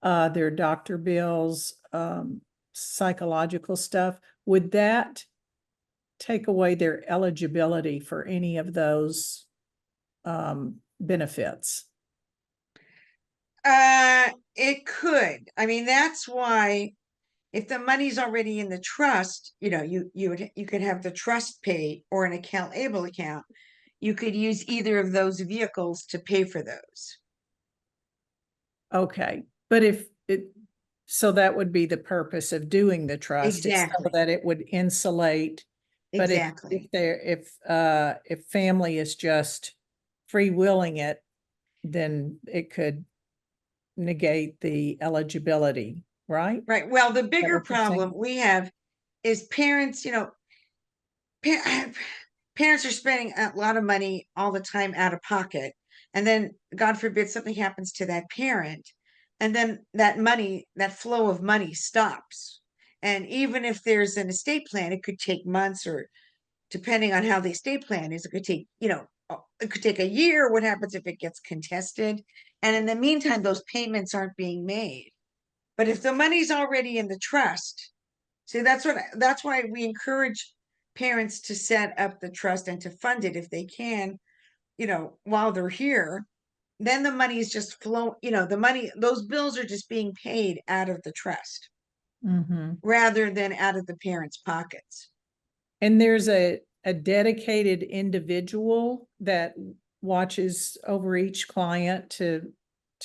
D: their doctor bills, psychological stuff, would that take away their eligibility for any of those benefits?
B: It could. I mean, that's why if the money's already in the trust, you could have the trust pay or an account able account. You could use either of those vehicles to pay for those.
D: Okay, but so that would be the purpose of doing the trust, is so
B: Exactly.
D: that it would insulate. But
B: Exactly.
D: if family is just free willing it, then it could negate the eligibility, right?
B: Right. Well, the bigger
D: what you're saying?
B: problem we have is parents, parents are spending a lot of money all the time out of pocket. And then, God forbid, something happens to that parent. And then that flow of money stops. And even if there's an estate plan, it could take months, or depending on how the estate plan is, it could take, it could take a year. What happens if it gets contested? And in the meantime, those payments aren't being made. But if the money's already in the trust, see, that's why we encourage parents to set up the trust and to fund it if they can, while they're here. Then the money is just the money, those bills are just being paid out of the trust rather than out of the parents' pockets.
D: And there's a dedicated individual that watches over each client to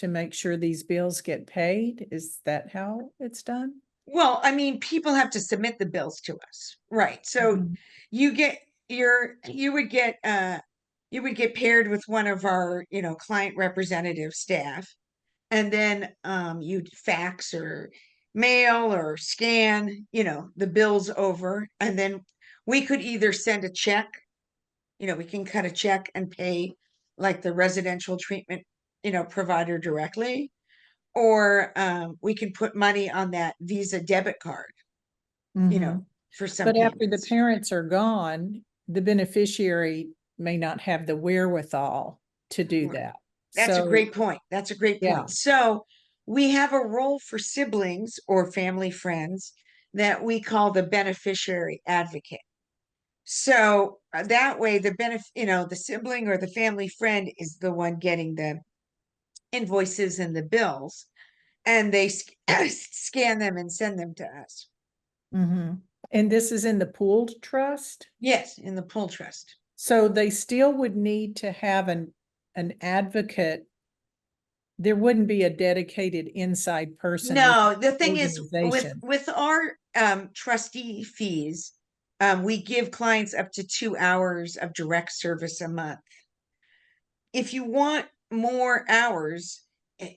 D: make sure these bills get paid. Is that how it's done?
B: Well, I mean, people have to submit the bills to us, right? So
D: Mhm.
B: you get you would get paired with one of our, client representative staff, and then you'd fax or mail or scan, the bills over, and then we could either send a check, we can cut a check and pay like the residential treatment, provider directly, or we can put money on that Visa debit card,
D: Mhm.
B: for some
D: But after the
B: payments.
D: parents are gone, the beneficiary may not have the wherewithal to do
B: Right.
D: that.
B: That's a
D: So,
B: great point. That's a great
D: yeah.
B: point. So we have a role for siblings or family friends that we call the beneficiary advocate. So that way the sibling or the family friend is the one getting the invoices and the bills, and they scan them and send them to us.
D: Mhm. And this is in the pooled trust?
B: Yes, in the pool trust.
D: So they still would need to have an advocate. There wouldn't be a dedicated inside person with
B: No,
D: the
B: the thing is
D: organization.
B: with our trustee fees, we give clients up to 2 hours of direct service a month. If you want more hours,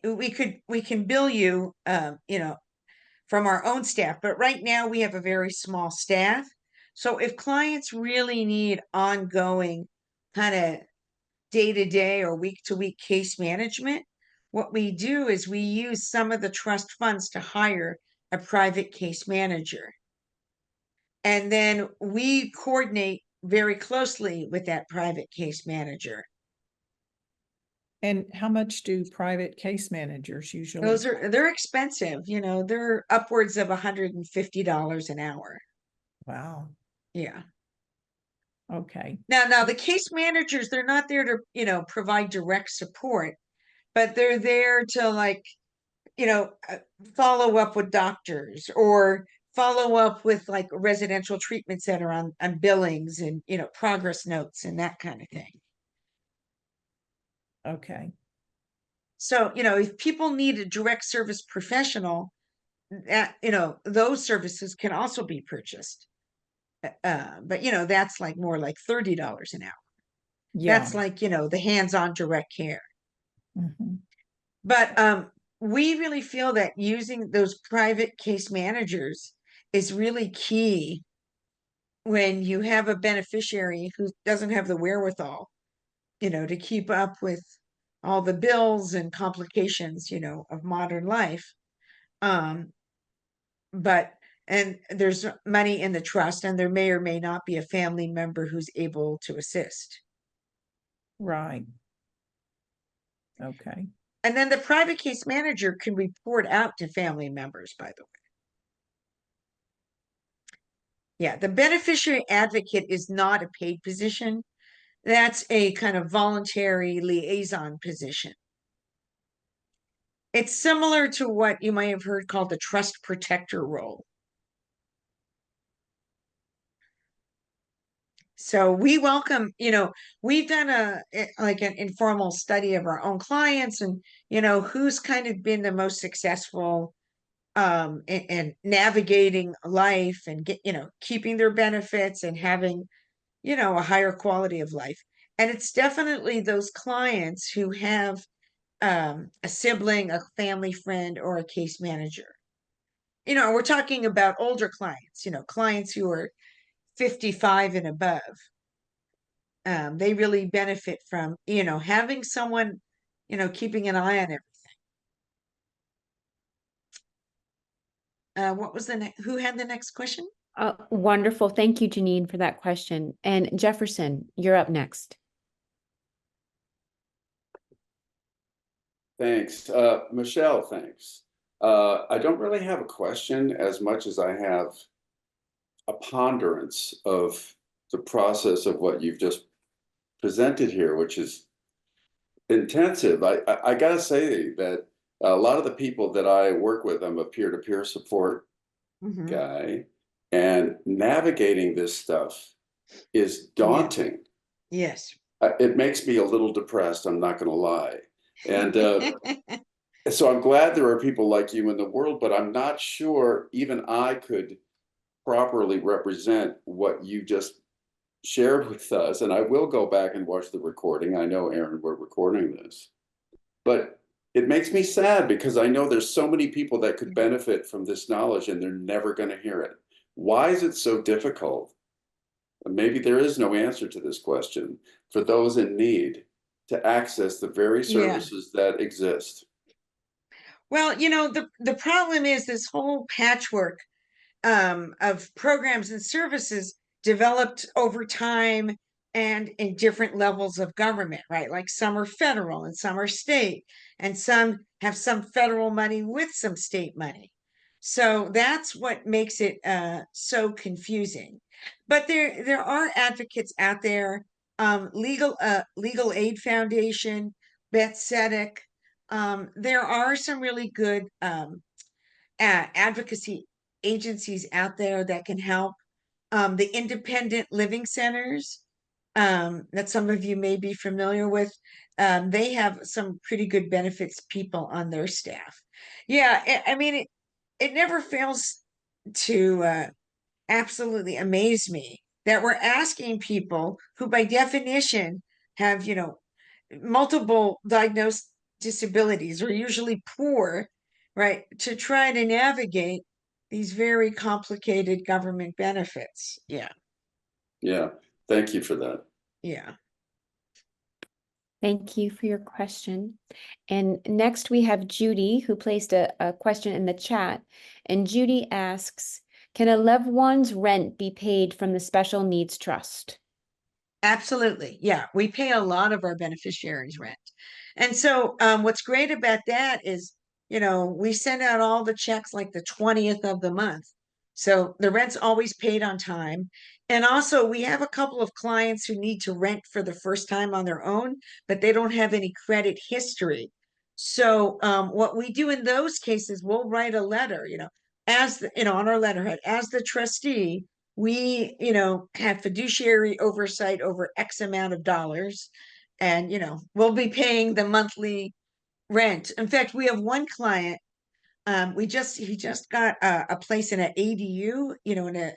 B: we can bill you, from our own staff, but right now we have a very small staff. So if clients really need ongoing kind of day-to-day or week-to-week case management, what we do is we use some of the trust funds to hire a private case manager. And then we coordinate very closely with that private case manager.
D: And how much do private case managers usually?
B: They're expensive, they're upwards of $150 an hour.
D: Wow.
B: Yeah.
D: Okay.
B: Now the case managers, they're not there to, provide direct support, but they're there to like, follow up with doctors or follow up with like a residential treatment center on billings and, progress notes and that kind of thing.
D: Okay.
B: So, if people need a direct service professional, that, those services can also be purchased. But that's like more like $30 an hour.
D: Yeah.
B: That's like, the hands-on direct care.
D: Mhm.
B: But we really feel that using those private case managers is really key when you have a beneficiary who doesn't have the wherewithal, to keep up with all the bills and complications, of modern life. Um, but and there's money in the trust, and there may or may not be a family member who's able to assist.
D: Right. Okay.
B: And then the private case manager can report out to family members, by the way. Yeah, the beneficiary advocate is not a paid position. That's a kind of voluntary liaison position. It's similar to what you might have heard called the trust protector role. So we welcome, we've done like an informal study of our own clients and, who's kind of been the most successful in navigating life and keeping their benefits and having, a higher quality of life. And it's definitely those clients who have a sibling, a family friend, or a case manager. We're talking about older clients, clients who are 55 and above. They really benefit from, having someone, keeping an eye on it. What was who had the next question?
A: Wonderful. Thank you, Janine, for that question. And Jefferson, you're up next.
E: Thanks. Michelle, thanks. I don't really have a question as much as I have a ponderance of the process of what you've just presented here, which is intensive. I gotta say that a lot of the people that I work with, I'm a peer-to-peer support
B: Mhm.
E: guy, and navigating this stuff is daunting.
B: Yes.
E: It makes me a little depressed, I'm not gonna lie. And So I'm glad there are people like you in the world, but I'm not sure even I could properly represent what you just shared with us. And I will go back and watch the recording. I know, Aaron, we're recording this, but it makes me sad because I know there's so many people that could benefit from this knowledge and they're never going to hear it. Why is it so difficult? Maybe there is no answer to this question for those in need to access the very
B: Yeah.
E: services that exist.
B: Well, the problem is this whole patchwork of programs and services developed over time and in different levels of government, right? Like some are federal and some are state, and some have some federal money with some state money. So that's what makes it so confusing. But there are advocates out there, Legal Aid Foundation, Beth Sedek. There are some really good advocacy agencies out there that can help. The independent living centers that some of you may be familiar with, they have some pretty good benefits people on their staff. Yeah, I mean, it never fails to absolutely amaze me that we're asking people who by definition have, multiple diagnosed disabilities or usually poor, right, to try to navigate these very complicated government benefits. Yeah,
E: Yeah, thank you for that.
B: yeah.
A: Thank you for your question. And next we have Judy, who placed a question in the chat. And Judy asks, can a loved one's rent be paid from the Special Needs Trust?
B: Absolutely. Yeah, we pay a lot of our beneficiaries rent. And so what's great about that is, we send out all the checks like the 20th of the month. So the rent's always paid on time. And also we have a couple of clients who need to rent for the first time on their own, but they don't have any credit history. So what we do in those cases, we'll write a letter, on our letterhead, as the trustee, we, have fiduciary oversight over X amount of dollars, and, we'll be paying the monthly rent. In fact, we have one client, he just got a place in an ADU, in a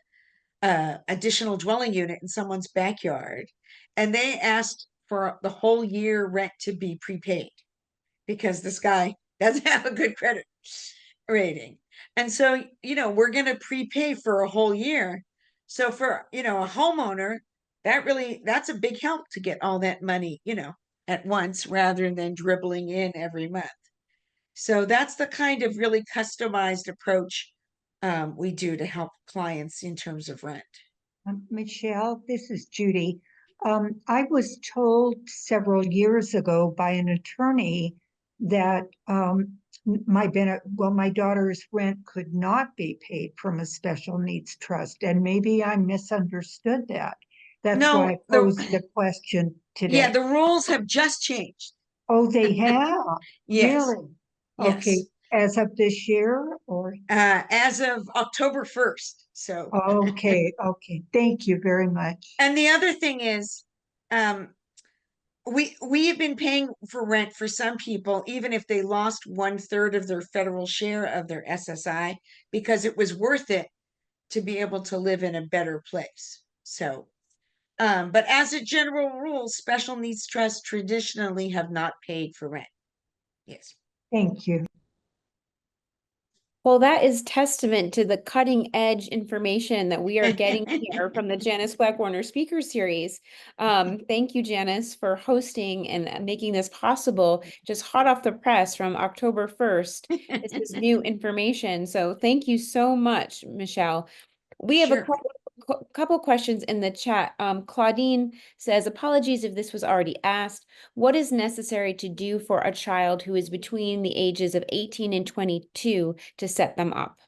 B: additional dwelling unit in someone's backyard, and they asked for the whole year rent to be prepaid because this guy doesn't have a good credit rating. And so, we're going to prepay for a whole year. So for, a homeowner, that's a big help to get all that money, at once rather than dribbling in every month. So that's the kind of really customized approach we do to help clients in terms of rent.
F: Michelle, this is Judy. I was told several years ago by an attorney that my daughter's rent could not be paid from a special needs trust, and maybe I misunderstood that. That's
B: No,
F: why I posed the question today.
B: Yeah, the rules have just changed.
F: Oh, they have?
B: Yes.
F: Really?
B: Yes.
F: Okay, as of this year or?
B: As of October 1st. So.
F: Okay, okay. Thank you very much.
B: And the other thing is, we have been paying for rent for some people, even if they lost 1/3 of their federal share of their SSI, because it was worth it to be able to live in a better place. So, but as a general rule, special needs trusts traditionally have not paid for rent. Yes.
F: Thank you.
A: Well, that is testament to the cutting edge information that we are getting here from the Janice Black Warner Speaker Series. Thank you, Janice, for hosting and making this possible, just hot off the press from October 1st. This is new information. So thank you so much, Michelle. We have
B: Sure.
A: a couple questions in the chat. Claudine says, apologies if this was already asked. What is necessary to do for a child who is between the ages of 18 and 22 to set them up?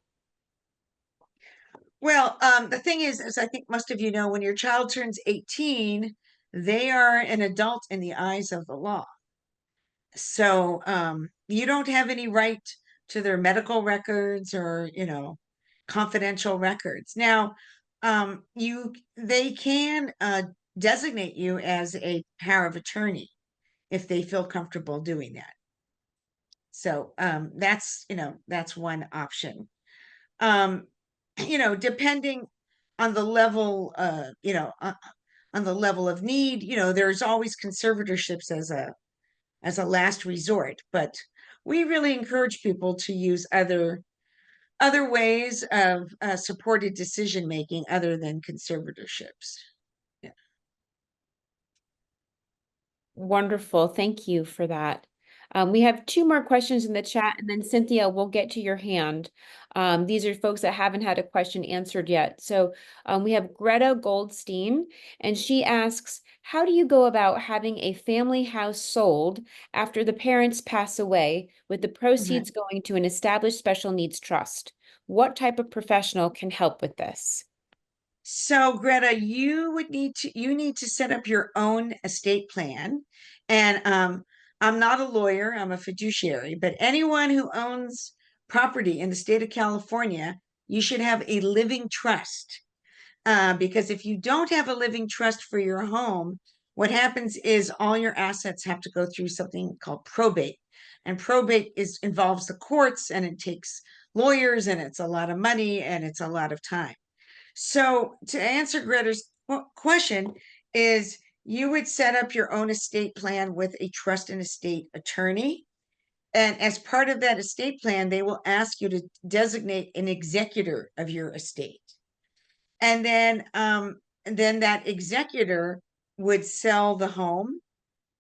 B: Well, the thing is, as I think most of you know, when your child turns 18, they are an adult in the eyes of the law. So you don't have any right to their medical records or, confidential records. Now, they can designate you as a power of attorney if they feel comfortable doing that. So that's, that's one option. Depending on the level, on the level of need, there's always conservatorships as a last resort, but we really encourage people to use other ways of supported decision making other than conservatorships.
A: Wonderful. Thank you for that. We have two more questions in the chat, and then Cynthia, we'll get to your hand. These are folks that haven't had a question answered yet. So we have Greta Goldstein, and she asks, how do you go about having a family house sold after the parents pass away with the proceeds going to an established special needs trust? What type of professional can help with this?
B: So Greta, you need to set up your own estate plan. And I'm not a lawyer, I'm a fiduciary, but anyone who owns property in the state of California, you should have a living trust. Because if you don't have a living trust for your home, what happens is all your assets have to go through something called probate. And probate involves the courts, and it takes lawyers, and it's a lot of money, and it's a lot of time. So to answer Greta's question is, you would set up your own estate plan with a trust and estate attorney. And as part of that estate plan, they will ask you to designate an executor of your estate. And then that executor would sell the home,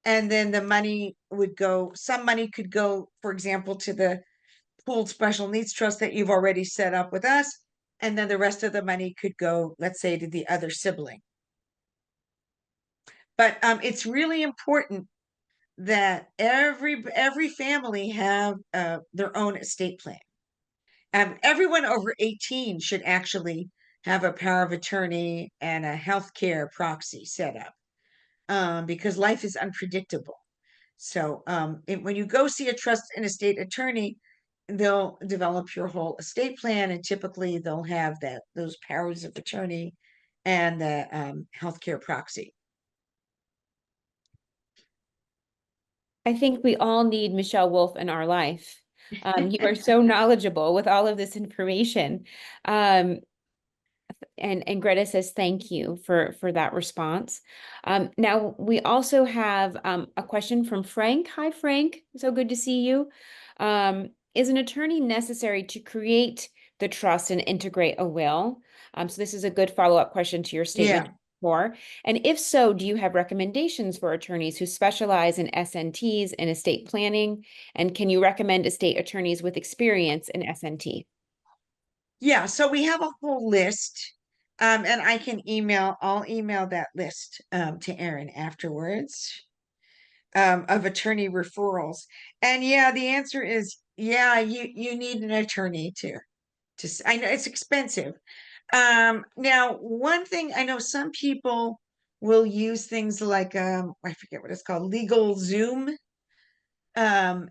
B: and then the money would go, some money could go, for example, to the pooled special needs trust that you've already set up with us. And then the rest of the money could go, let's say, to the other sibling. But it's really important that every family have their own estate plan. Everyone over 18 should actually have a power of attorney and a healthcare proxy set up, because life is unpredictable. So when you go see a trust and estate attorney, they'll develop your whole estate plan, and typically they'll have those powers of attorney and the healthcare proxy.
A: I think we all need Michelle Wolf in our life. You are so knowledgeable with all of this information. And Greta says thank you for that response. Now we also have a question from Frank. Hi, Frank. So good to see you. Is an attorney necessary to create the trust and integrate a will? So this is a good follow-up question to your statement before. And if so, do you have recommendations for attorneys who specialize in SNTs and estate planning? And can you recommend estate attorneys with experience in SNT?
B: Yeah, so we have a whole list, and I'll email that list to Erin afterwards, of attorney referrals. And yeah, the answer is, yeah, you need an attorney to I know it's expensive. Now, one thing I know, some people will use things like I forget what it's called, LegalZoom.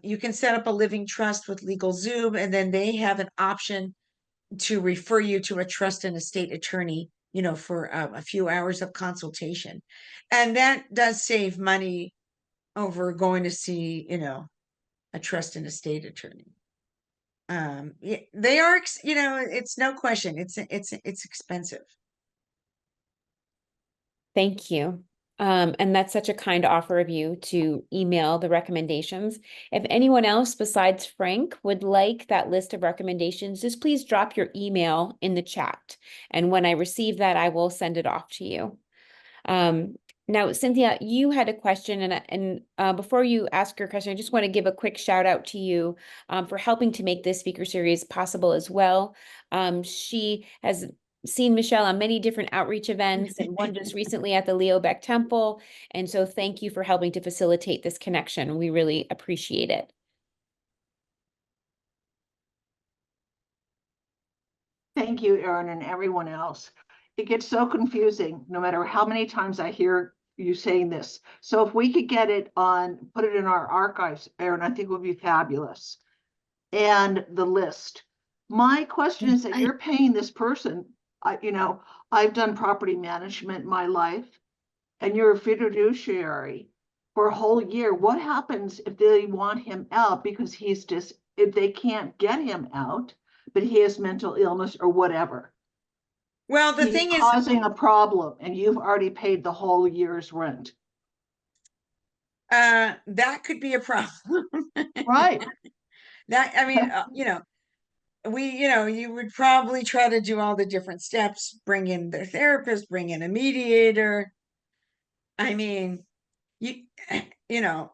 B: You can set up a living trust with LegalZoom, and then they have an option to refer you to a trust and estate attorney, for a few hours of consultation. And that does save money over going to see, a trust and estate attorney. They are, it's no question, it's expensive.
A: Thank you. And that's such a kind offer of you to email the recommendations. If anyone else besides Frank would like that list of recommendations, just please drop your email in the chat. And when I receive that, I will send it off to you. Now, Cynthia, you had a question, and before you ask your question, I just want to give a quick shout out to you for helping to make this speaker series possible as well. She has seen Michelle on many different outreach events, and one just recently at the Leo Beck Temple. And so thank you for helping to facilitate this connection. We really appreciate it.
C: Thank you, Erin, and everyone else. It gets so confusing no matter how many times I hear you saying this. So if we could get it put it in our archives, Erin, I think would be fabulous. And the list. My question is that you're paying this person, I've done property management in my life, and you're a fiduciary. for a whole year. What happens if they want him out because if they can't get him out, but he has mental illness or whatever?
B: Well, the
C: He's
B: thing is,
C: causing a problem and you've already paid the whole year's rent.
B: that could be a problem.
C: Right.
B: That, I mean, you would probably try to do all the different steps, bring in the therapist, bring in a mediator. I mean, you, you know,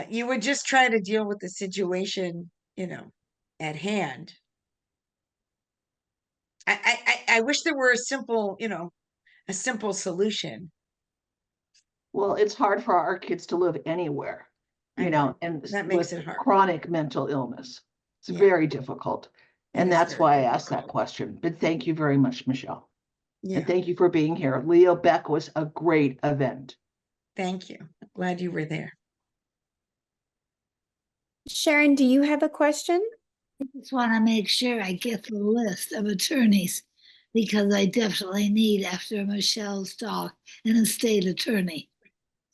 B: you would just try to deal with the situation, at hand. I wish there were a simple solution.
C: Well, it's hard for our kids to live anywhere,
B: I know.
C: and
B: That makes
C: with
B: it hard.
C: chronic mental illness. It's
B: Yeah.
C: very difficult.
B: It
C: And
B: is
C: that's
B: very
C: why I asked that question. But thank you very much, Michelle.
B: Yeah,
C: And thank you for being here. Leo Beck was a great event.
B: thank you. Glad you were there.
A: Sharon, do you have a question?
G: I just want to make sure I get the list of attorneys because I definitely need, after Michelle's talk, an estate attorney.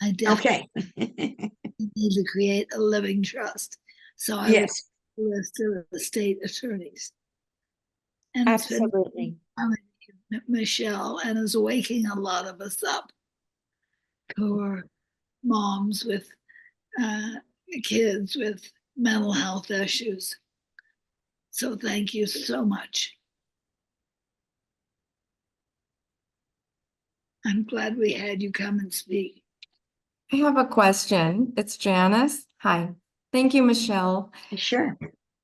G: I definitely
B: Okay.
G: need to create a living trust. So I
B: Yes.
G: would list of estate attorneys. And it's been
A: Absolutely.
G: Michelle, and is waking a lot of us up who are moms with kids with mental health issues. So thank you so much. I'm glad we had you come and speak.
H: I have a question. It's Janis. Hi. Thank you, Michelle.
B: Sure.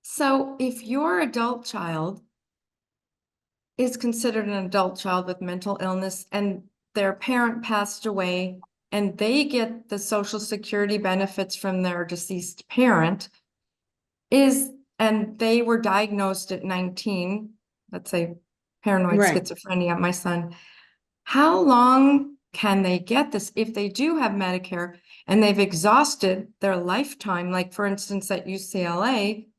H: So if your adult child is considered an adult child with mental illness and their parent passed away and they get the Social Security benefits from their deceased parent, and they were diagnosed at 19, let's say paranoid
B: Right.
H: schizophrenia, my son, how long can they get this if they do have Medicare and they've exhausted their lifetime? Like, for instance, at UCLA,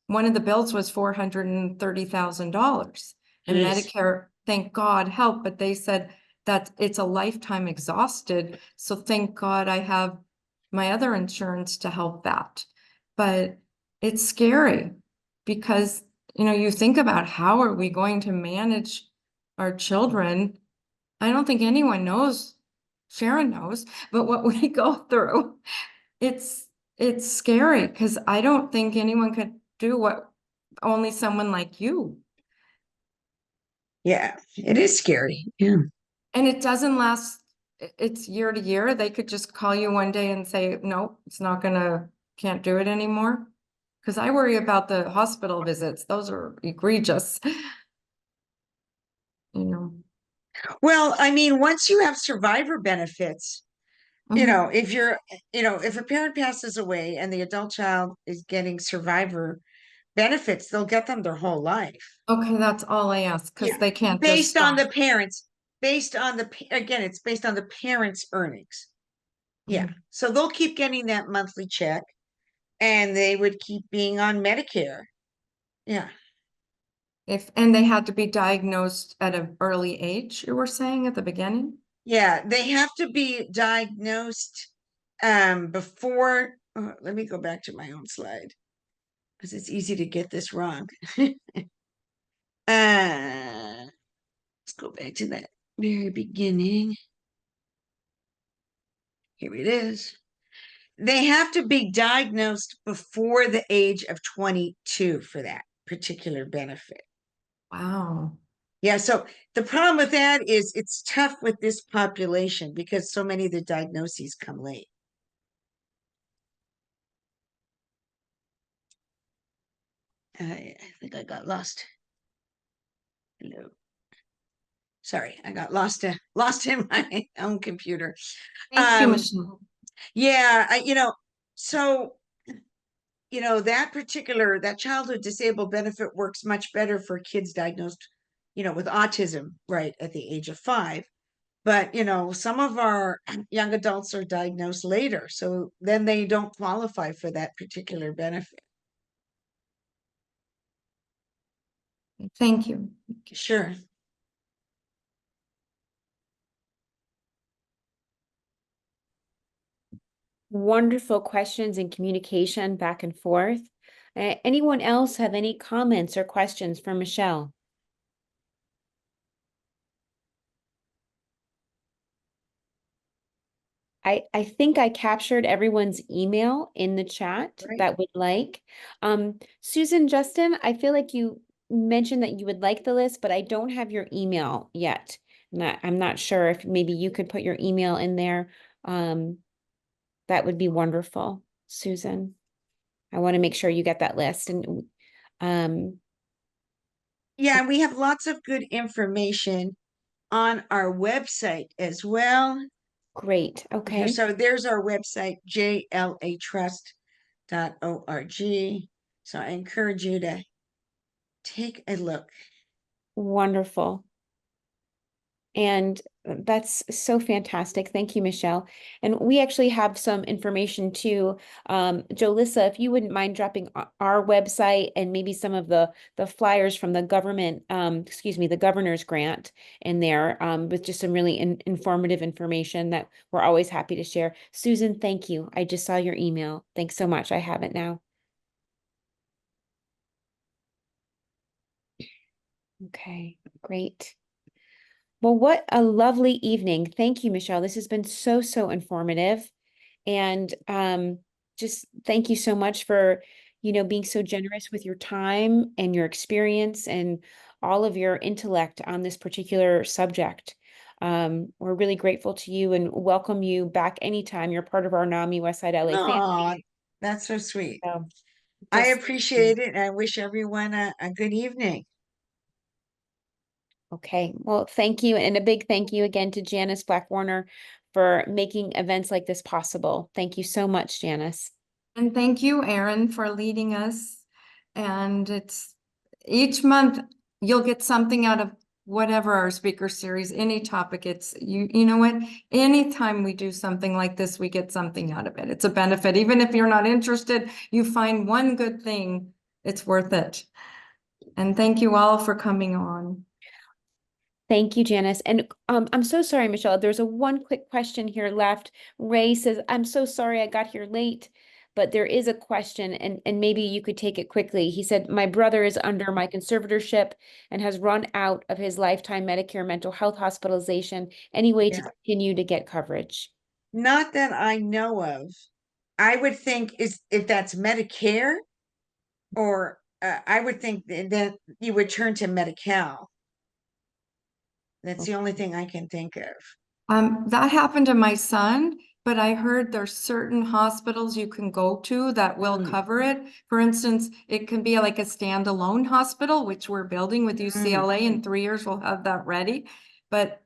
H: one of the bills was $430,000, and
B: Jeez.
H: Medicare, thank God, helped, but they said that it's a lifetime exhausted. So thank God I have my other insurance to help that. But it's scary because, you think about how are we going to manage our children. I don't think anyone knows, Sharon knows, but what we go through, it's scary because I don't think anyone could do what only someone like you.
B: Yeah, it is scary. Yeah.
H: And it doesn't last, it's year to year. They could just call you one day and say, no, can't do it anymore. Because I worry about the hospital visits. Those are egregious.
B: Well, I mean, once you have survivor benefits,
H: Mhm.
B: if a parent passes away and the adult child is getting survivor benefits, they'll get them their whole life.
H: Okay, that's all I ask because
B: Yeah.
H: they can't
B: Based
H: just
B: on
H: stop.
B: the parents, again, it's based on the parents' earnings. Yeah.
H: Mhm.
B: So they'll keep getting that monthly check and they would keep being on Medicare. Yeah.
H: And they had to be diagnosed at an early age, you were saying at the beginning?
B: Yeah, they have to be diagnosed before let me go back to my own slide because it's easy to get this wrong. Let's go back to that very beginning. Here it is. They have to be diagnosed before the age of 22 for that particular benefit.
H: Wow.
B: Yeah, so the problem with that is it's tough with this population because so many of the diagnoses come late. I think I got lost. Hello. Sorry, I got lost in my own computer.
H: Thank you, Michelle.
B: Yeah, so that childhood disabled benefit works much better for kids diagnosed, with autism right at the age of 5. But some of our young adults are diagnosed later, so then they don't qualify for that particular benefit.
H: Thank you.
B: Sure.
A: Wonderful questions and communication back and forth. Anyone else have any comments or questions for Michelle? I think I captured everyone's email in the chat
B: Right.
A: that would like. Susan, Justin, I feel like you mentioned that you would like the list, but I don't have your email yet. I'm not sure if maybe you could put your email in there. That would be wonderful, Susan. I want to make sure you get that list. And
B: Yeah, we have lots of good information on our website as well.
A: great. Okay.
B: So there's our website, jlatrust.org. So I encourage you to take a look.
A: Wonderful. And that's so fantastic. Thank you, Michelle. And we actually have some information too. Jolissa, if you wouldn't mind dropping our website and maybe some of the flyers from the government, the governor's grant in there, with just some really informative information that we're always happy to share. Susan, thank you. I just saw your email. Thanks so much. I have it now. Okay, great. Well, what a lovely evening. Thank you, Michelle. This has been so, so informative. And just thank you so much for, being so generous with your time and your experience and all of your intellect on this particular subject. We're really grateful to you and welcome you back anytime. You're part of our NAMI Westside LA
B: Oh,
A: family.
B: that's so sweet.
A: So
B: I
A: just
B: appreciate it. And I wish everyone a good evening.
A: okay. Well, thank you. And a big thank you again to Janis Black Warner for making events like this possible. Thank you so much, Janis.
H: And thank you, Erin, for leading us. And it's each month you'll get something out of whatever our speaker series, any topic. It's you know what? Anytime we do something like this, we get something out of it. It's a benefit. Even if you're not interested, you find one good thing, it's worth it. And thank you all for coming on.
A: Thank you, Janice. And I'm so sorry, Michelle. There's a one quick question here left. Ray says, I'm so sorry I got here late, but there is a question and maybe you could take it quickly. He said, my brother is under my conservatorship and has run out of his lifetime Medicare mental health hospitalization. Any way to
B: Yeah.
A: continue to get coverage?
B: Not that I know of. I would think if that's Medicare or I would think that you would turn to Medi-Cal. That's the only thing I can think of.
H: That happened to my son, but I heard there's certain hospitals you can go to that will cover it. For instance, it can be like a standalone hospital, which we're building with UCLA. In 3 years, we'll have that ready. But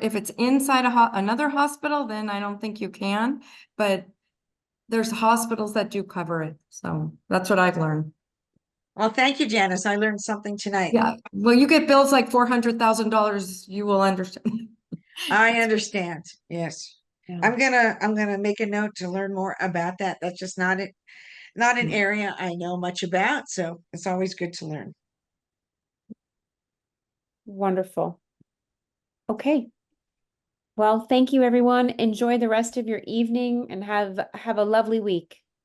H: if it's inside another hospital, then I don't think you can. But there's hospitals that do cover it. So that's what I've learned.
B: Well, thank you, Janice. I learned something tonight.
H: Yeah. Well, you get bills like $400,000, you will understand.
B: I understand. Yes.
A: Yeah.
B: I'm gonna make a note to learn more about that. That's just not an area I know much about, so it's always good to learn.
A: Wonderful. Okay. Well, thank you, everyone. Enjoy the rest of your evening and have a lovely week.